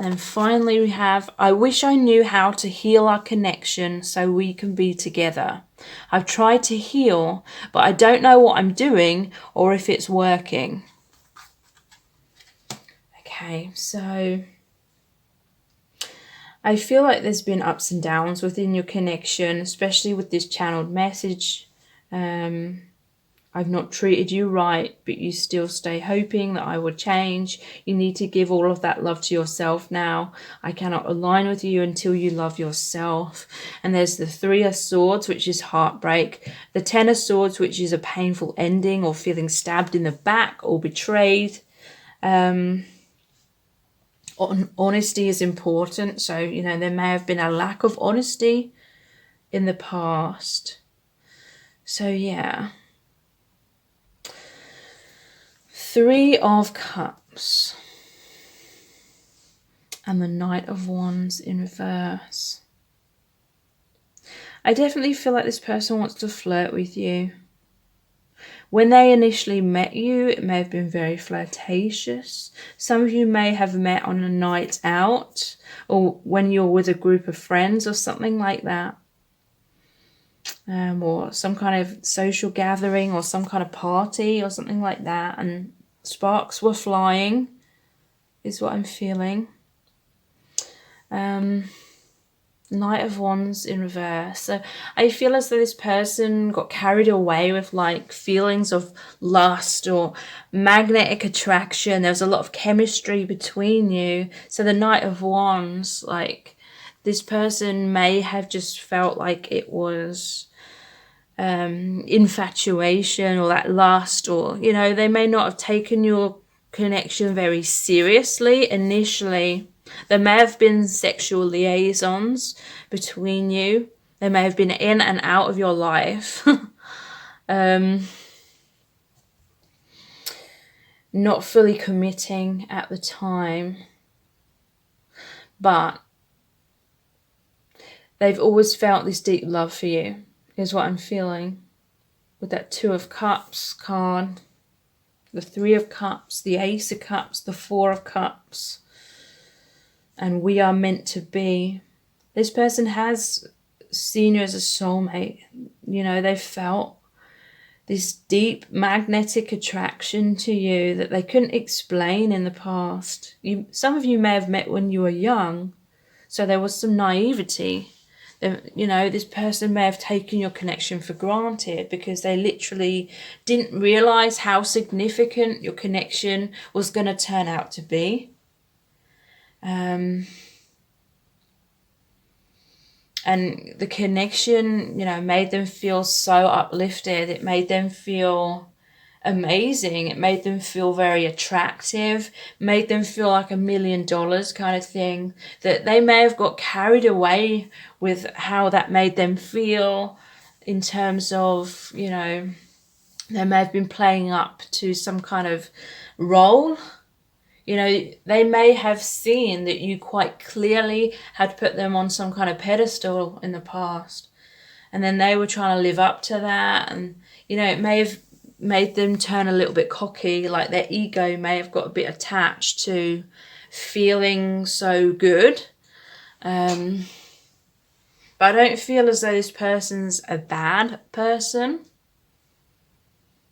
And finally we have, I wish I knew how to heal our connection so we can be together. I've tried to heal, but I don't know what I'm doing or if it's working. Okay, so I feel like there's been ups and downs within your connection, especially with this channeled message. I've not treated you right, but you still stay hoping that I would change. You need to give all of that love to yourself now. I cannot align with you until you love yourself. And there's the 3 of Swords, which is heartbreak. The 10 of Swords, which is a painful ending or feeling stabbed in the back or betrayed. Honesty is important. So, you know, there may have been a lack of honesty in the past. So, yeah. 3 of Cups and the Knight of Wands in reverse. I definitely feel like this person wants to flirt with you. When they initially met you, it may have been very flirtatious. Some of you may have met on a night out or when you're with a group of friends or something like that. Or some kind of social gathering or some kind of party or something like that, and sparks were flying is what I'm feeling. Knight of Wands in reverse. So I feel as though this person got carried away with like feelings of lust or magnetic attraction. There was a lot of chemistry between you. So the Knight of Wands, like this person may have just felt like it was infatuation or that lust, or, you know, they may not have taken your connection very seriously initially. There may have been sexual liaisons between you. They may have been in and out of your life. Not fully committing at the time. But they've always felt this deep love for you, is what I'm feeling. With that 2 of Cups card, the 3 of Cups, the Ace of Cups, the 4 of Cups. And we are meant to be. This person has seen you as a soulmate. You know, they felt this deep magnetic attraction to you that they couldn't explain in the past. Some of you may have met when you were young, so there was some naivety. You know, this person may have taken your connection for granted because they literally didn't realize how significant your connection was going to turn out to be. And the connection, you know, made them feel so uplifted. It made them feel amazing. It made them feel very attractive, made them feel like $1 million kind of thing, that they may have got carried away with how that made them feel in terms of, you know, they may have been playing up to some kind of role. You know, they may have seen that you quite clearly had put them on some kind of pedestal in the past. And then they were trying to live up to that. And, you know, it may have made them turn a little bit cocky, like their ego may have got a bit attached to feeling so good. But I don't feel as though this person's a bad person.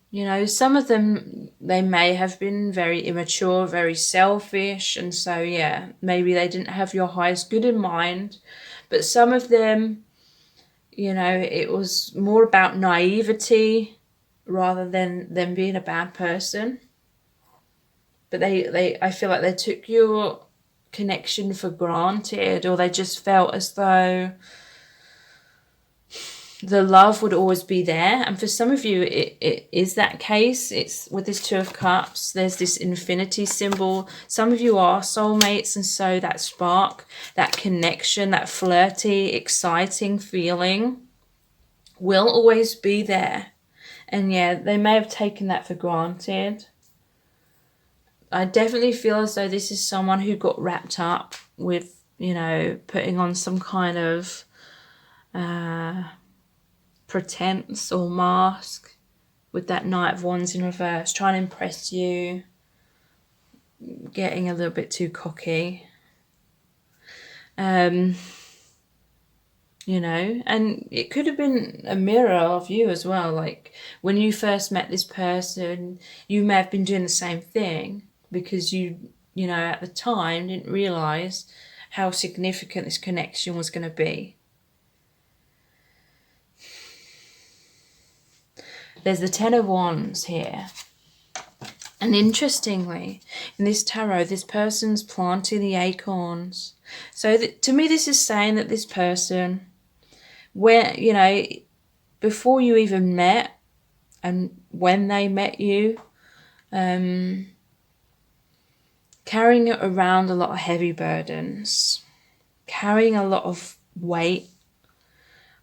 You know, some of them, they may have been very immature, very selfish. And so, yeah, maybe they didn't have your highest good in mind. But some of them, you know, it was more about naivety rather than them being a bad person. But I feel like they took your connection for granted, or they just felt as though the love would always be there. And for some of you, it is that case. It's with this 2 of Cups, there's this infinity symbol. Some of you are soulmates, and so that spark, that connection, that flirty, exciting feeling will always be there. And yeah, they may have taken that for granted. I definitely feel as though this is someone who got wrapped up with, you know, putting on some kind of pretense or mask with that Knight of Wands in reverse, trying to impress you, getting a little bit too cocky. You know, and it could have been a mirror of you as well. Like when you first met this person, you may have been doing the same thing because you know, at the time didn't realize how significant this connection was going to be. There's the Ten of Wands here. And interestingly, in this tarot, this person's planting the acorns. So to me, this is saying that this person, where, you know, before you even met and when they met you, carrying around a lot of heavy burdens, carrying a lot of weight,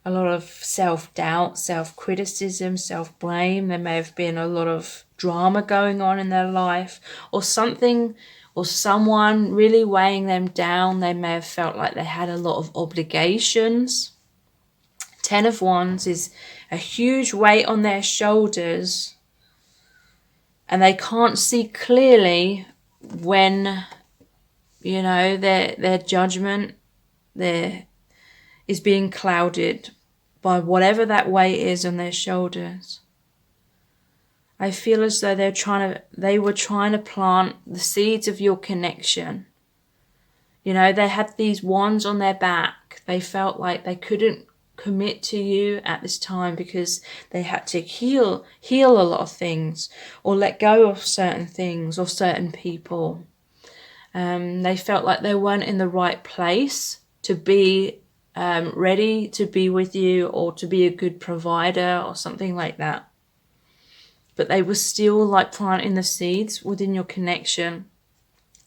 a lot of self-doubt, self-criticism, self-blame. There may have been a lot of drama going on in their life, or something or someone really weighing them down. They may have felt like they had a lot of obligations. Ten of Wands is a huge weight on their shoulders, and they can't see clearly when, you know, their judgment is being clouded by whatever that weight is on their shoulders. I feel as though they were trying to plant the seeds of your connection. You know, they had these wands on their back. They felt like they couldn't commit to you at this time because they had to heal a lot of things, or let go of certain things or certain people. They felt like they weren't in the right place to be ready to be with you, or to be a good provider or something like that. But they were still like planting the seeds within your connection.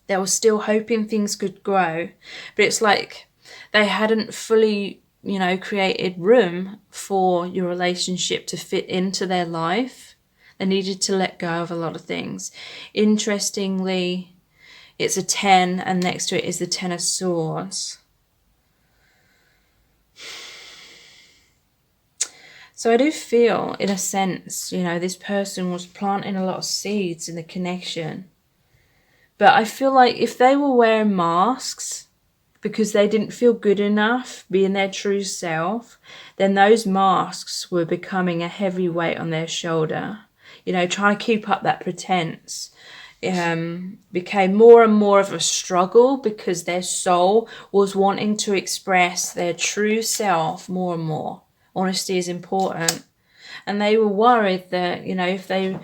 They were still hoping things could grow, but it's like they hadn't fully, you know, created room for your relationship to fit into their life. They needed to let go of a lot of things. Interestingly, it's a 10, and next to it is the 10 of Swords. So I do feel, in a sense, you know, this person was planting a lot of seeds in the connection. But I feel like if they were wearing masks because they didn't feel good enough being their true self, then those masks were becoming a heavy weight on their shoulder. You know, trying to keep up that pretense became more and more of a struggle because their soul was wanting to express their true self more and more. Honesty is important. And they were worried that, you know, if they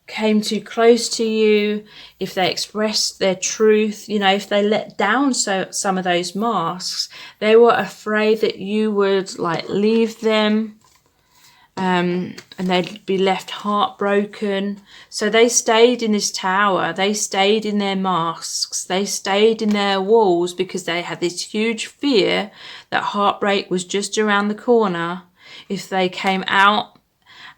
came too close to you, if they expressed their truth, you know, if they let down some of those masks, they were afraid that you would like leave them, and they'd be left heartbroken. So they stayed in this tower, they stayed in their masks, they stayed in their walls because they had this huge fear that heartbreak was just around the corner if they came out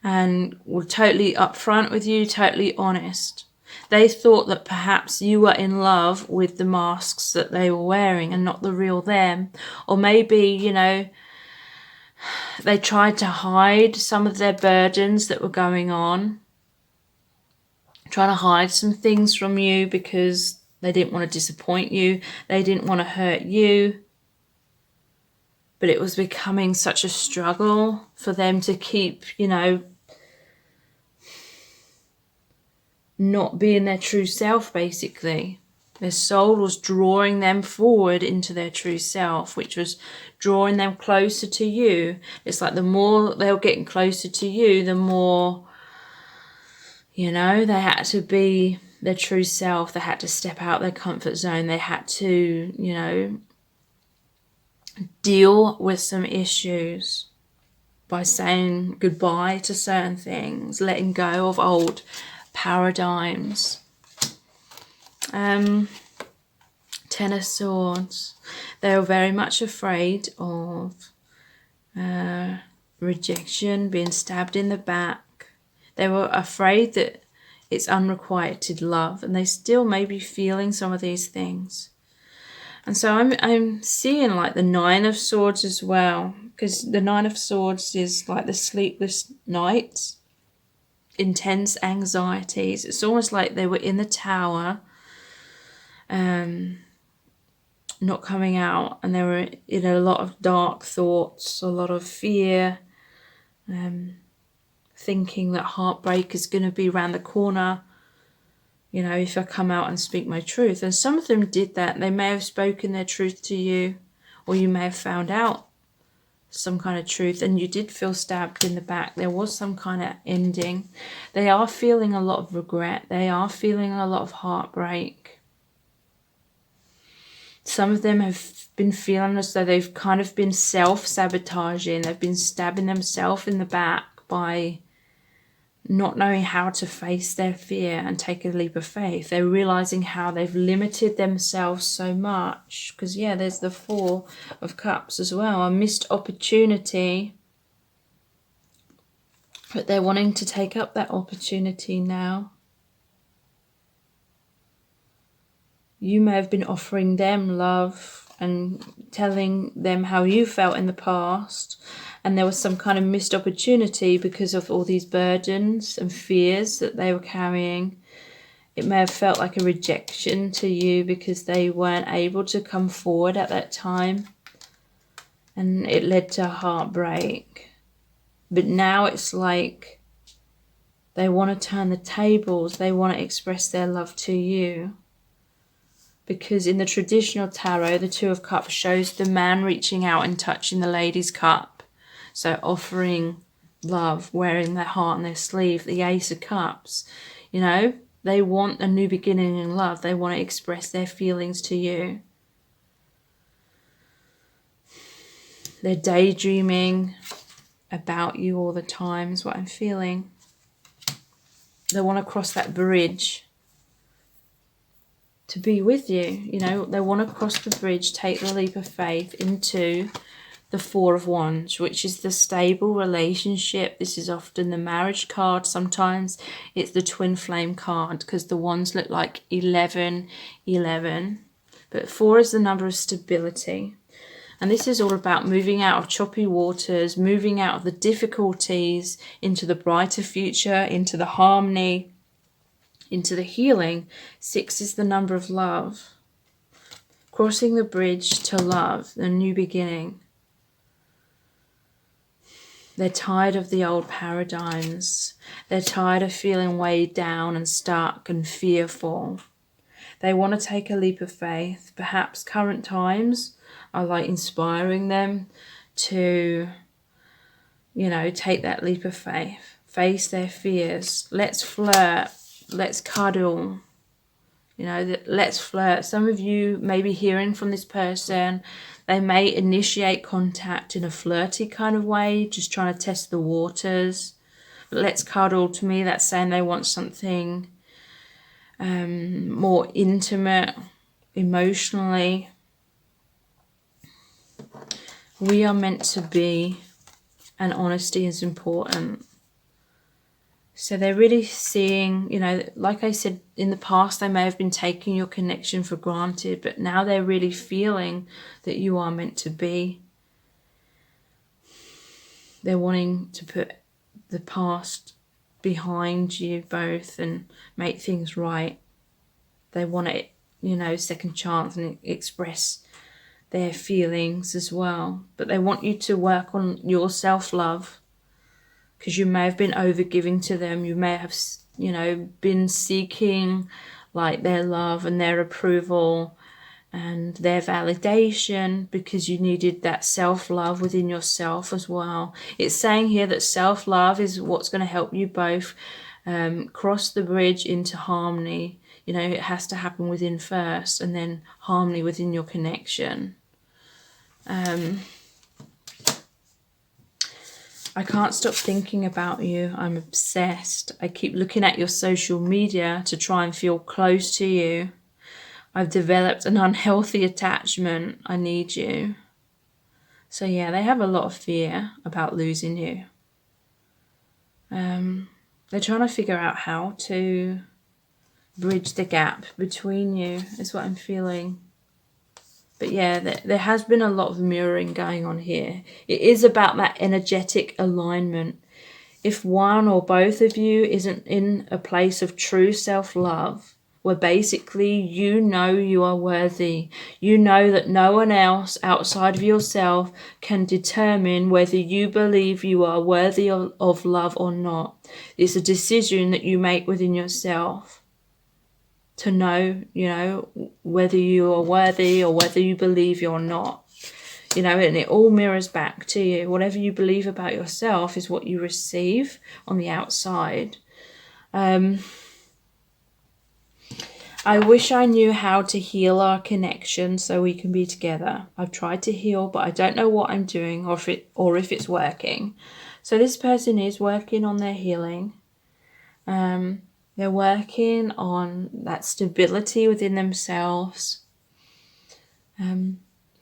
and were totally upfront with you, totally honest. They thought that perhaps you were in love with the masks that they were wearing and not the real them. Or maybe, you know, they tried to hide some of their burdens that were going on, trying to hide some things from you because they didn't want to disappoint you, they didn't want to hurt you. But it was becoming such a struggle for them to keep, you know, not being their true self, basically. Their soul was drawing them forward into their true self, which was drawing them closer to you. It's like the more they were getting closer to you, the more, you know, they had to be their true self. They had to step out their comfort zone. They had to, you know, deal with some issues by saying goodbye to certain things, letting go of old paradigms. 10 of Swords. They were very much afraid of rejection, being stabbed in the back. They were afraid that it's unrequited love, and they still may be feeling some of these things. And so I'm seeing like the 9 of Swords as well, because the 9 of Swords is like the sleepless nights. intense anxieties. It's almost like they were in the tower, not coming out, and they were in a lot of dark thoughts, a lot of fear, thinking that heartbreak is going to be around the corner, if I come out and speak my truth. And some of them did that. They may have spoken their truth to you, or you may have found out some kind of truth and you did feel stabbed in the back. There was some kind of ending. They are feeling a lot of regret. They are feeling a lot of heartbreak. Some of them have been feeling as though they've kind of been self-sabotaging. They've been stabbing themselves in the back by not knowing how to face their fear and take a leap of faith. They're realizing how they've limited themselves so much. Because, yeah, there's the Four of Cups as well. A missed opportunity. But they're wanting to take up that opportunity now. You may have been offering them love and telling them how you felt in the past, and there was some kind of missed opportunity because of all these burdens and fears that they were carrying. It may have felt like a rejection to you because they weren't able to come forward at that time, and it led to heartbreak. But now it's like they want to turn the tables. They want to express their love to you. Because in the traditional tarot, the Two of Cups shows the man reaching out and touching the lady's cup. So offering love, wearing their heart on their sleeve. The Ace of Cups, they want a new beginning in love. They want to express their feelings to you. They're daydreaming about you all the time is what I'm feeling. They want to cross that bridge to be with you. They want to cross the bridge, take the leap of faith into the Four of Wands, which is the stable relationship. This is often the marriage card. Sometimes it's the twin flame card because the wands look like 11, 11. But 4 is the number of stability. And this is all about moving out of choppy waters, moving out of the difficulties into the brighter future, into the harmony, into the healing. 6 is the number of love. Crossing the bridge to love, the new beginning. They're tired of the old paradigms. They're tired of feeling weighed down and stuck and fearful. They want to take a leap of faith. Perhaps current times are like inspiring them to, take that leap of faith. Face their fears. Let's flirt. Let's cuddle. Let's flirt. Some of you may be hearing from this person. They may initiate contact in a flirty kind of way, just trying to test the waters. Let's cuddle, to me, that's saying they want something more intimate, emotionally. We are meant to be, and honesty is important. So they're really seeing, like I said, in the past they may have been taking your connection for granted, but now they're really feeling that you are meant to be. They're wanting to put the past behind you both and make things right. They want it, second chance and express their feelings as well. But they want you to work on your self-love. Because you may have been overgiving to them. You may have, been seeking like their love and their approval and their validation because you needed that self-love within yourself as well. It's saying here that self-love is what's going to help you both cross the bridge into harmony. It has to happen within first, and then harmony within your connection. I can't stop thinking about you. I'm obsessed. I keep looking at your social media to try and feel close to you. I've developed an unhealthy attachment. I need you. So yeah, they have a lot of fear about losing you. They're trying to figure out how to bridge the gap between you, is what I'm feeling. But yeah, there has been a lot of mirroring going on here. It is about that energetic alignment. if one or both of you isn't in a place of true self-love, where basically you know you are worthy, you know that no one else outside of yourself can determine whether you believe you are worthy of love or not. It's a decision that you make within yourself to know, whether you are worthy or whether you believe you're not. And it all mirrors back to you. Whatever you believe about yourself is what you receive on the outside. I wish I knew how to heal our connection so we can be together. I've tried to heal, but I don't know what I'm doing or if it's working. So this person is working on their healing. They're working on that stability within themselves.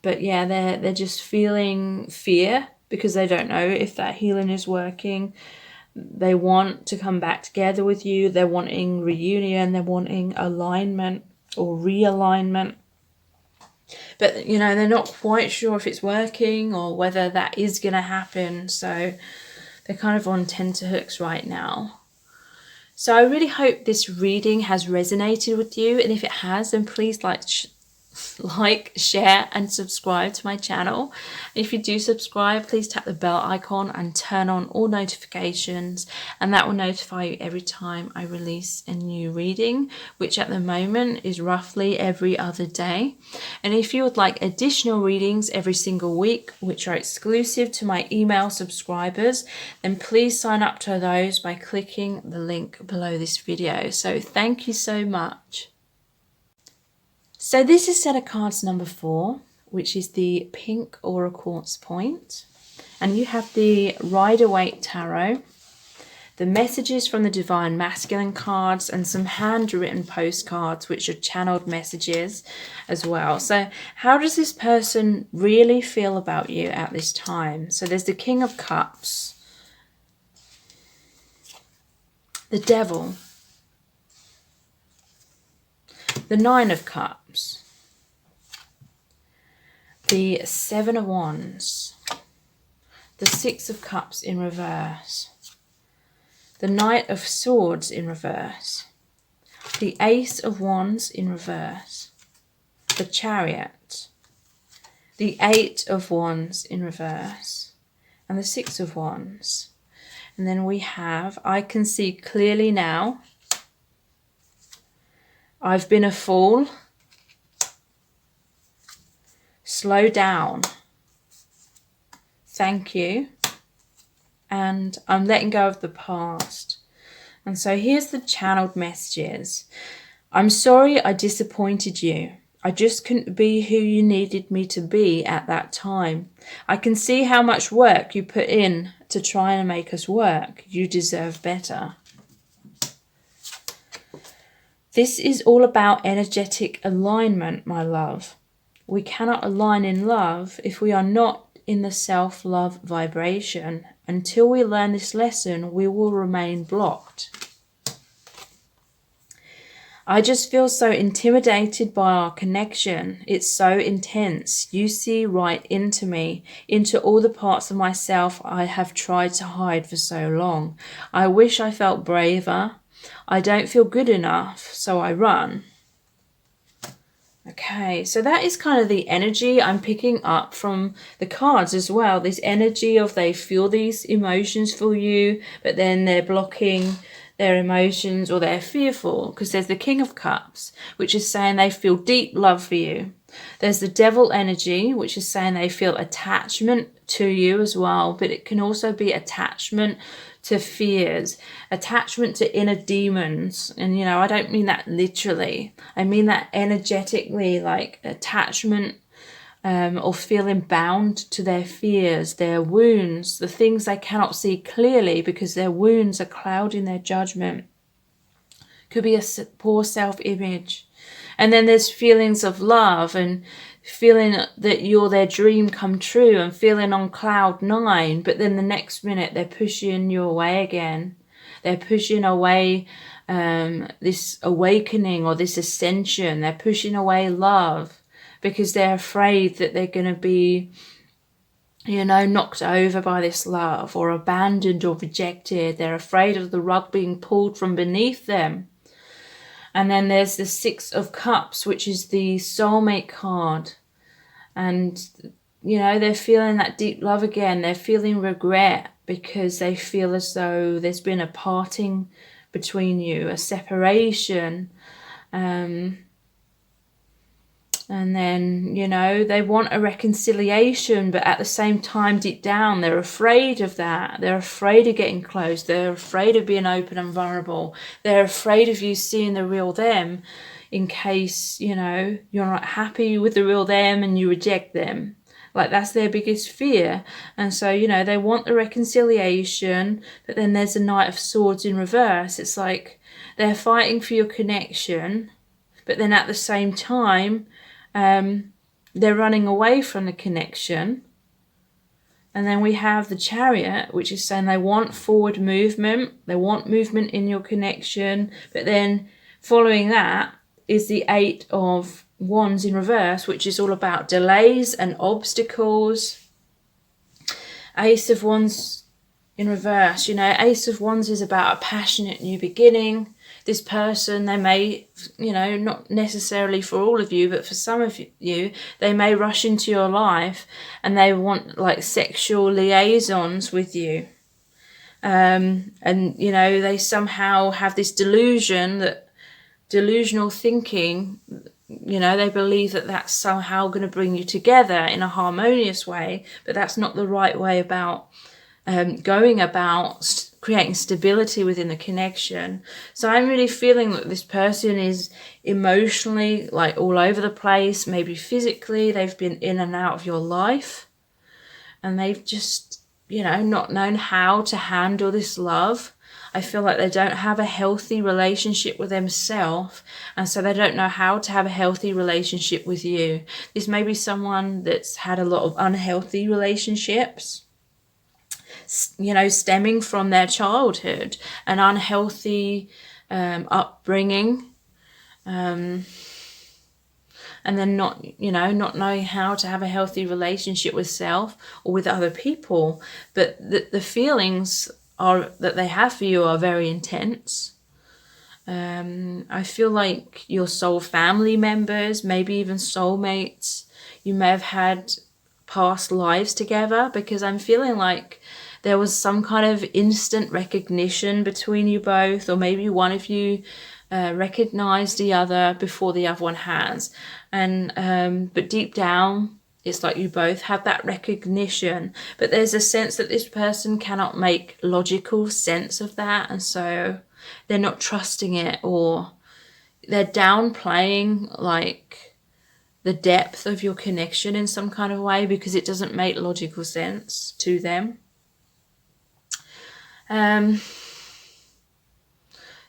But yeah, they're just feeling fear because they don't know if that healing is working. They want to come back together with you. They're wanting reunion. They're wanting alignment or realignment. But, they're not quite sure if it's working or whether that is going to happen. So they're kind of on tenterhooks right now. So I really hope this reading has resonated with you. And if it has, then please like, share and subscribe to my channel. If you do subscribe, please tap the bell icon and turn on all notifications, and that will notify you every time I release a new reading, which at the moment is roughly every other day. And if you would like additional readings every single week, which are exclusive to my email subscribers, then please sign up to those by clicking the link below this video. So thank you so much. So this is set of cards number 4, which is the pink Aura Quartz point. And you have the Rider-Waite Tarot, the messages from the Divine Masculine cards, and some handwritten postcards, which are channeled messages as well. So how does this person really feel about you at this time? So there's the King of Cups, the Devil, the Nine of Cups, the Seven of Wands, the Six of Cups in reverse, the Knight of Swords in reverse, the Ace of Wands in reverse, the Chariot, the Eight of Wands in reverse, and the Six of Wands. And then we have, I can see clearly now, I've been a fool. Slow down. Thank you. And I'm letting go of the past. And so here's the channeled messages. I'm sorry I disappointed you. I just couldn't be who you needed me to be at that time. I can see how much work you put in to try and make us work. You deserve better. This is all about energetic alignment, my love. We cannot align in love if we are not in the self-love vibration. Until we learn this lesson, we will remain blocked. I just feel so intimidated by our connection. It's so intense. You see right into me, into all the parts of myself I have tried to hide for so long. I wish I felt braver. I don't feel good enough, so I run. Okay, so that is kind of the energy I'm picking up from the cards as well. This energy of they feel these emotions for you, but then they're blocking their emotions or they're fearful, because there's the King of Cups, which is saying they feel deep love for you. There's the Devil energy, which is saying they feel attachment to you as well, but it can also be attachment to fears, attachment to inner demons. And, I don't mean that literally. I mean that energetically, like attachment or feeling bound to their fears, their wounds, the things they cannot see clearly because their wounds are clouding their judgment. Could be a poor self-image. And then there's feelings of love and feeling that you're their dream come true and feeling on cloud 9, but then the next minute they're pushing you away again. They're pushing away this awakening or this ascension. They're pushing away love because they're afraid that they're going to be knocked over by this love, or abandoned or rejected. They're afraid of the rug being pulled from beneath them. And then there's the Six of Cups, which is the soulmate card. And, they're feeling that deep love again. They're feeling regret because they feel as though there's been a parting between you, a separation. And then, they want a reconciliation, but at the same time, deep down, they're afraid of that. They're afraid of getting close. They're afraid of being open and vulnerable. They're afraid of you seeing the real them in case, you're not happy with the real them and you reject them. Like, that's their biggest fear. And so, they want the reconciliation, but then there's the Knight of Swords in reverse. It's like they're fighting for your connection, but then at the same time, they're running away from the connection. And then we have the Chariot, which is saying they want forward movement. They want movement in your connection. But then following that is the Eight of Wands in reverse, which is all about delays and obstacles. Ace of Wands in reverse. Ace of Wands is about a passionate new beginning. This person, they may, not necessarily for all of you, but for some of you, they may rush into your life and they want like sexual liaisons with you. And, they somehow have this delusional thinking, they believe that that's somehow going to bring you together in a harmonious way, but that's not the right way about going about creating stability within the connection. So I'm really feeling that this person is emotionally like all over the place, maybe physically, they've been in and out of your life, and they've just, not known how to handle this love. I feel like they don't have a healthy relationship with themselves, and so they don't know how to have a healthy relationship with you. This may be someone that's had a lot of unhealthy relationships, stemming from their childhood, an unhealthy upbringing, and then not knowing how to have a healthy relationship with self or with other people. But the feelings that they have for you are very intense. I feel like your soul family members, maybe even soulmates, you may have had past lives together, because I'm feeling like there was some kind of instant recognition between you both, or maybe one of you recognized the other before the other one has. And but deep down, it's like you both have that recognition, but there's a sense that this person cannot make logical sense of that, and so they're not trusting it, or they're downplaying like the depth of your connection in some kind of way, because it doesn't make logical sense to them.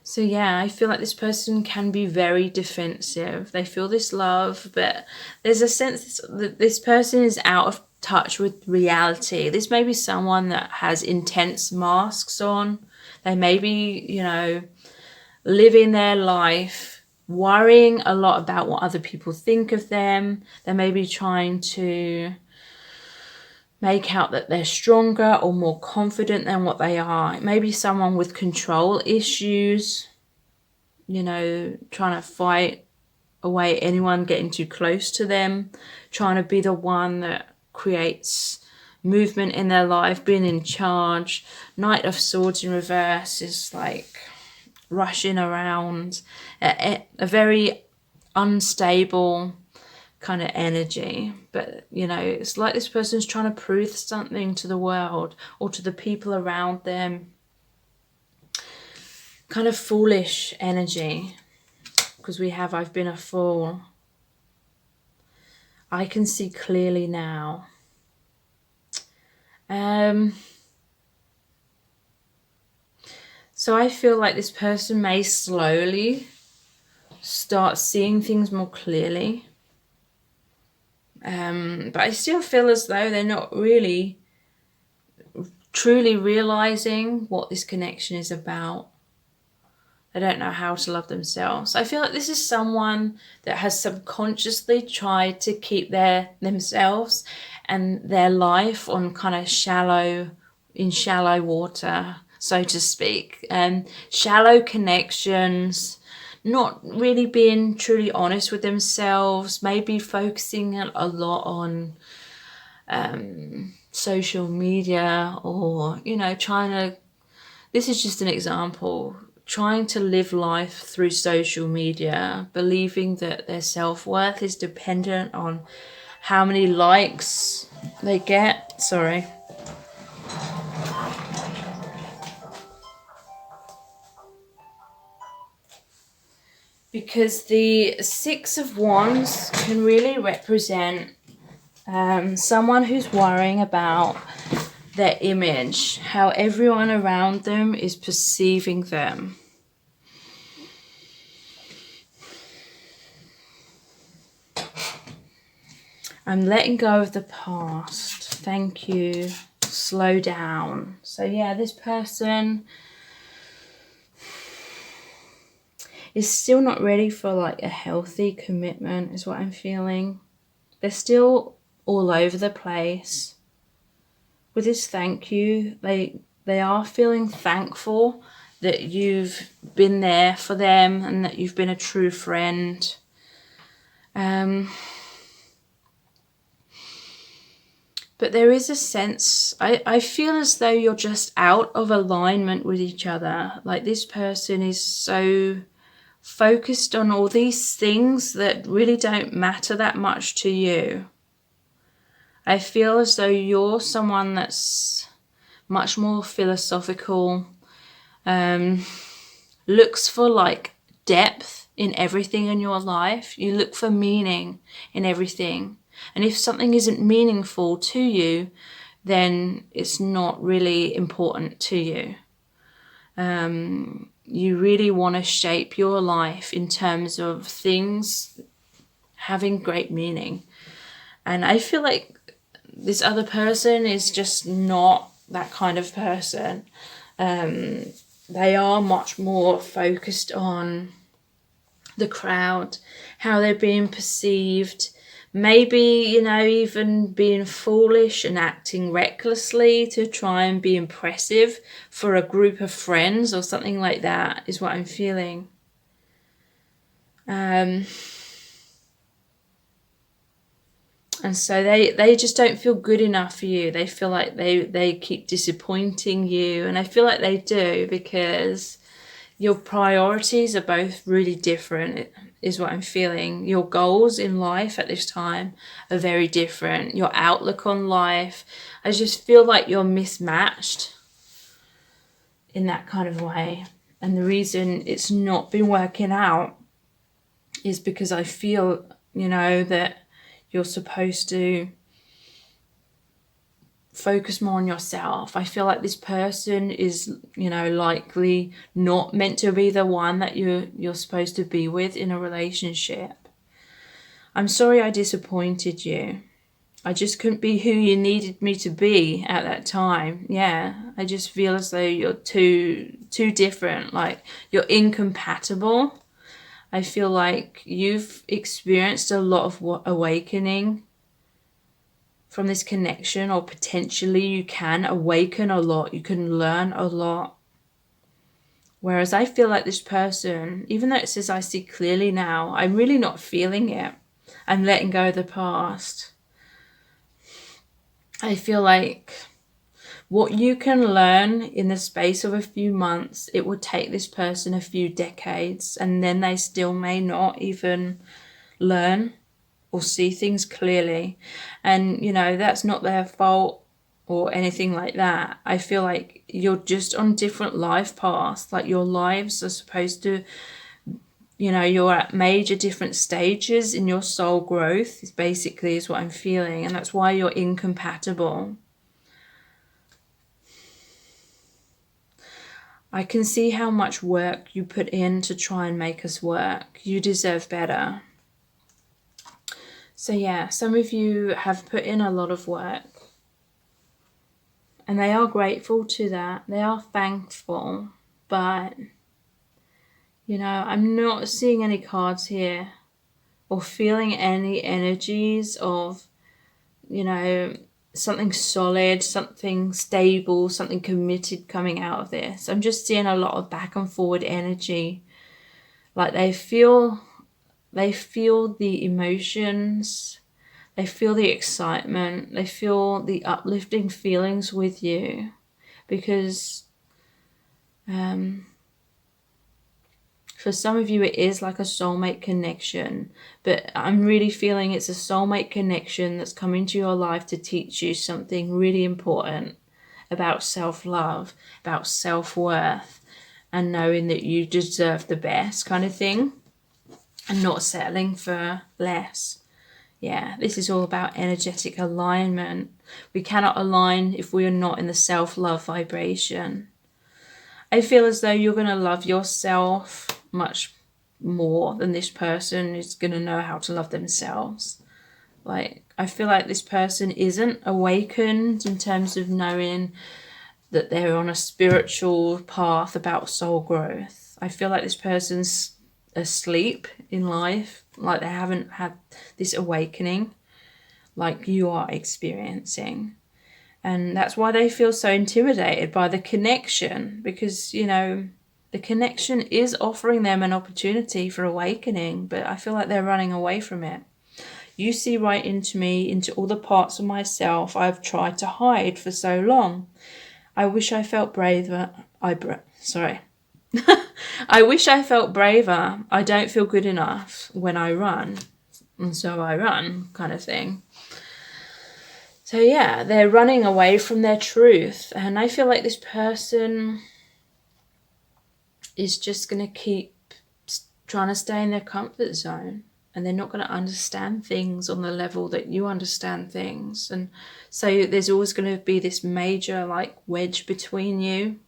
So yeah, I feel like this person can be very defensive. They feel this love, but there's a sense that this person is out of touch with reality. This may be someone that has intense masks on. They may be, living their life, worrying a lot about what other people think of them. They may be trying to make out that they're stronger or more confident than what they are. It may be someone with control issues, trying to fight away anyone getting too close to them, trying to be the one that creates movement in their life, being in charge. Knight of Swords in reverse is like rushing around, a very unstable kind of energy. But it's like this person's trying to prove something to the world or to the people around them. Kind of foolish energy, because we have I've been a fool. I can see clearly now. So I feel like this person may slowly start seeing things more clearly. But I still feel as though they're not really truly realizing what this connection is about. They don't know how to love themselves. I feel like this is someone that has subconsciously tried to keep themselves and their life on kind of shallow water, so to speak. Shallow connections, not really being truly honest with themselves, maybe focusing a lot on social media, or, you know, this is just an example, trying to live life through social media, believing that their self-worth is dependent on how many likes they get. Sorry. Because the Six of Wands can really represent someone who's worrying about their image, how everyone around them is perceiving them. I'm letting go of the past. Thank you. Slow down. So yeah, this person is still not ready for like a healthy commitment, is what I'm feeling. They're still all over the place. With this thank you, they are feeling thankful that you've been there for them and that you've been a true friend. But there is a sense, I feel as though you're just out of alignment with each other. Like this person is so focused on all these things that really don't matter that much to you. I feel as though you're someone that's much more philosophical, looks for like depth in everything in your life. You look for meaning in everything. And if something isn't meaningful to you, then it's not really important to you. You really want to shape your life in terms of things having great meaning. And I feel like this other person is just not that kind of person. They are much more focused on the crowd, how they're being perceived, maybe, you know, even being foolish and acting recklessly to try and be impressive for a group of friends or something like that, is what I'm feeling. And so they just don't feel good enough for you. They feel like they keep disappointing you. And I feel like they do, because your priorities are both really different, is what I'm feeling. Your goals in life at this time are very different. Your outlook on life, I just feel like you're mismatched in that kind of way. And the reason it's not been working out is because I feel, you know, that you're supposed to focus more on yourself. I feel like this person is, you know, likely not meant to be the one that you're supposed to be with in a relationship. I'm sorry I disappointed you. I just couldn't be who you needed me to be at that time. Yeah, I just feel as though you're too different, like you're incompatible. I feel like you've experienced a lot of awakening from this connection, or potentially you can awaken a lot, you can learn a lot. Whereas I feel like this person, even though it says I see clearly now, I'm really not feeling it. I'm letting go of the past. I feel like what you can learn in the space of a few months, it would take this person a few decades, and then they still may not even learn or see things clearly. And, you know, that's not their fault or anything like that. I feel like you're just on different life paths. Like your lives are supposed to, you know, you're at major different stages in your soul growth, basically is what I'm feeling. And that's why you're incompatible. I can see how much work you put in to try and make us work. You deserve better. So yeah, some of you have put in a lot of work, and they are grateful to that. They are thankful, but, you know, I'm not seeing any cards here or feeling any energies of, you know, something solid, something stable, something committed coming out of this. I'm just seeing a lot of back and forward energy. Like they feel the emotions, they feel the excitement, they feel the uplifting feelings with you, because for some of you it is like a soulmate connection, but I'm really feeling it's a soulmate connection that's come into your life to teach you something really important about self-love, about self-worth, and knowing that you deserve the best kind of thing, and not settling for less. Yeah, this is all about energetic alignment. We cannot align if we are not in the self-love vibration. I feel as though you're going to love yourself much more than this person is going to know how to love themselves. Like, I feel like this person isn't awakened in terms of knowing that they're on a spiritual path about soul growth. I feel like this person's asleep in life, like they haven't had this awakening like you are experiencing. And that's why they feel so intimidated by the connection, because, you know, the connection is offering them an opportunity for awakening, but I feel like they're running away from it. You see right into me, into all the parts of myself I've tried to hide for so long. I wish I felt braver. I wish I felt braver. I don't feel good enough when I run, and so I run, kind of thing. So yeah, they're running away from their truth, and I feel like this person is just going to keep trying to stay in their comfort zone, and they're not going to understand things on the level that you understand things. And so there's always going to be this major like wedge between you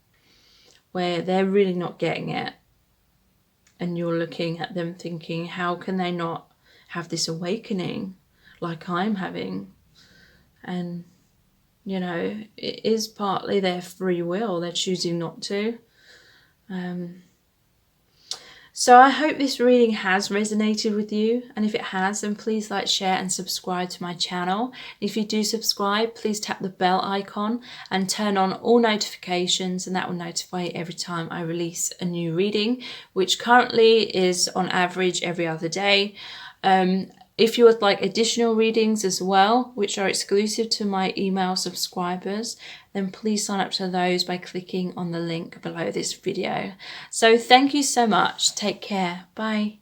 where they're really not getting it, and you're looking at them thinking, how can they not have this awakening like I'm having? And you know, it is partly their free will. They're choosing not to. So I hope this reading has resonated with you. And if it has, then please like, share and subscribe to my channel. If you do subscribe, please tap the bell icon and turn on all notifications, and that will notify you every time I release a new reading, which currently is on average every other day. If you would like additional readings as well, which are exclusive to my email subscribers, then please sign up to those by clicking on the link below this video. So thank you so much. Take care. Bye.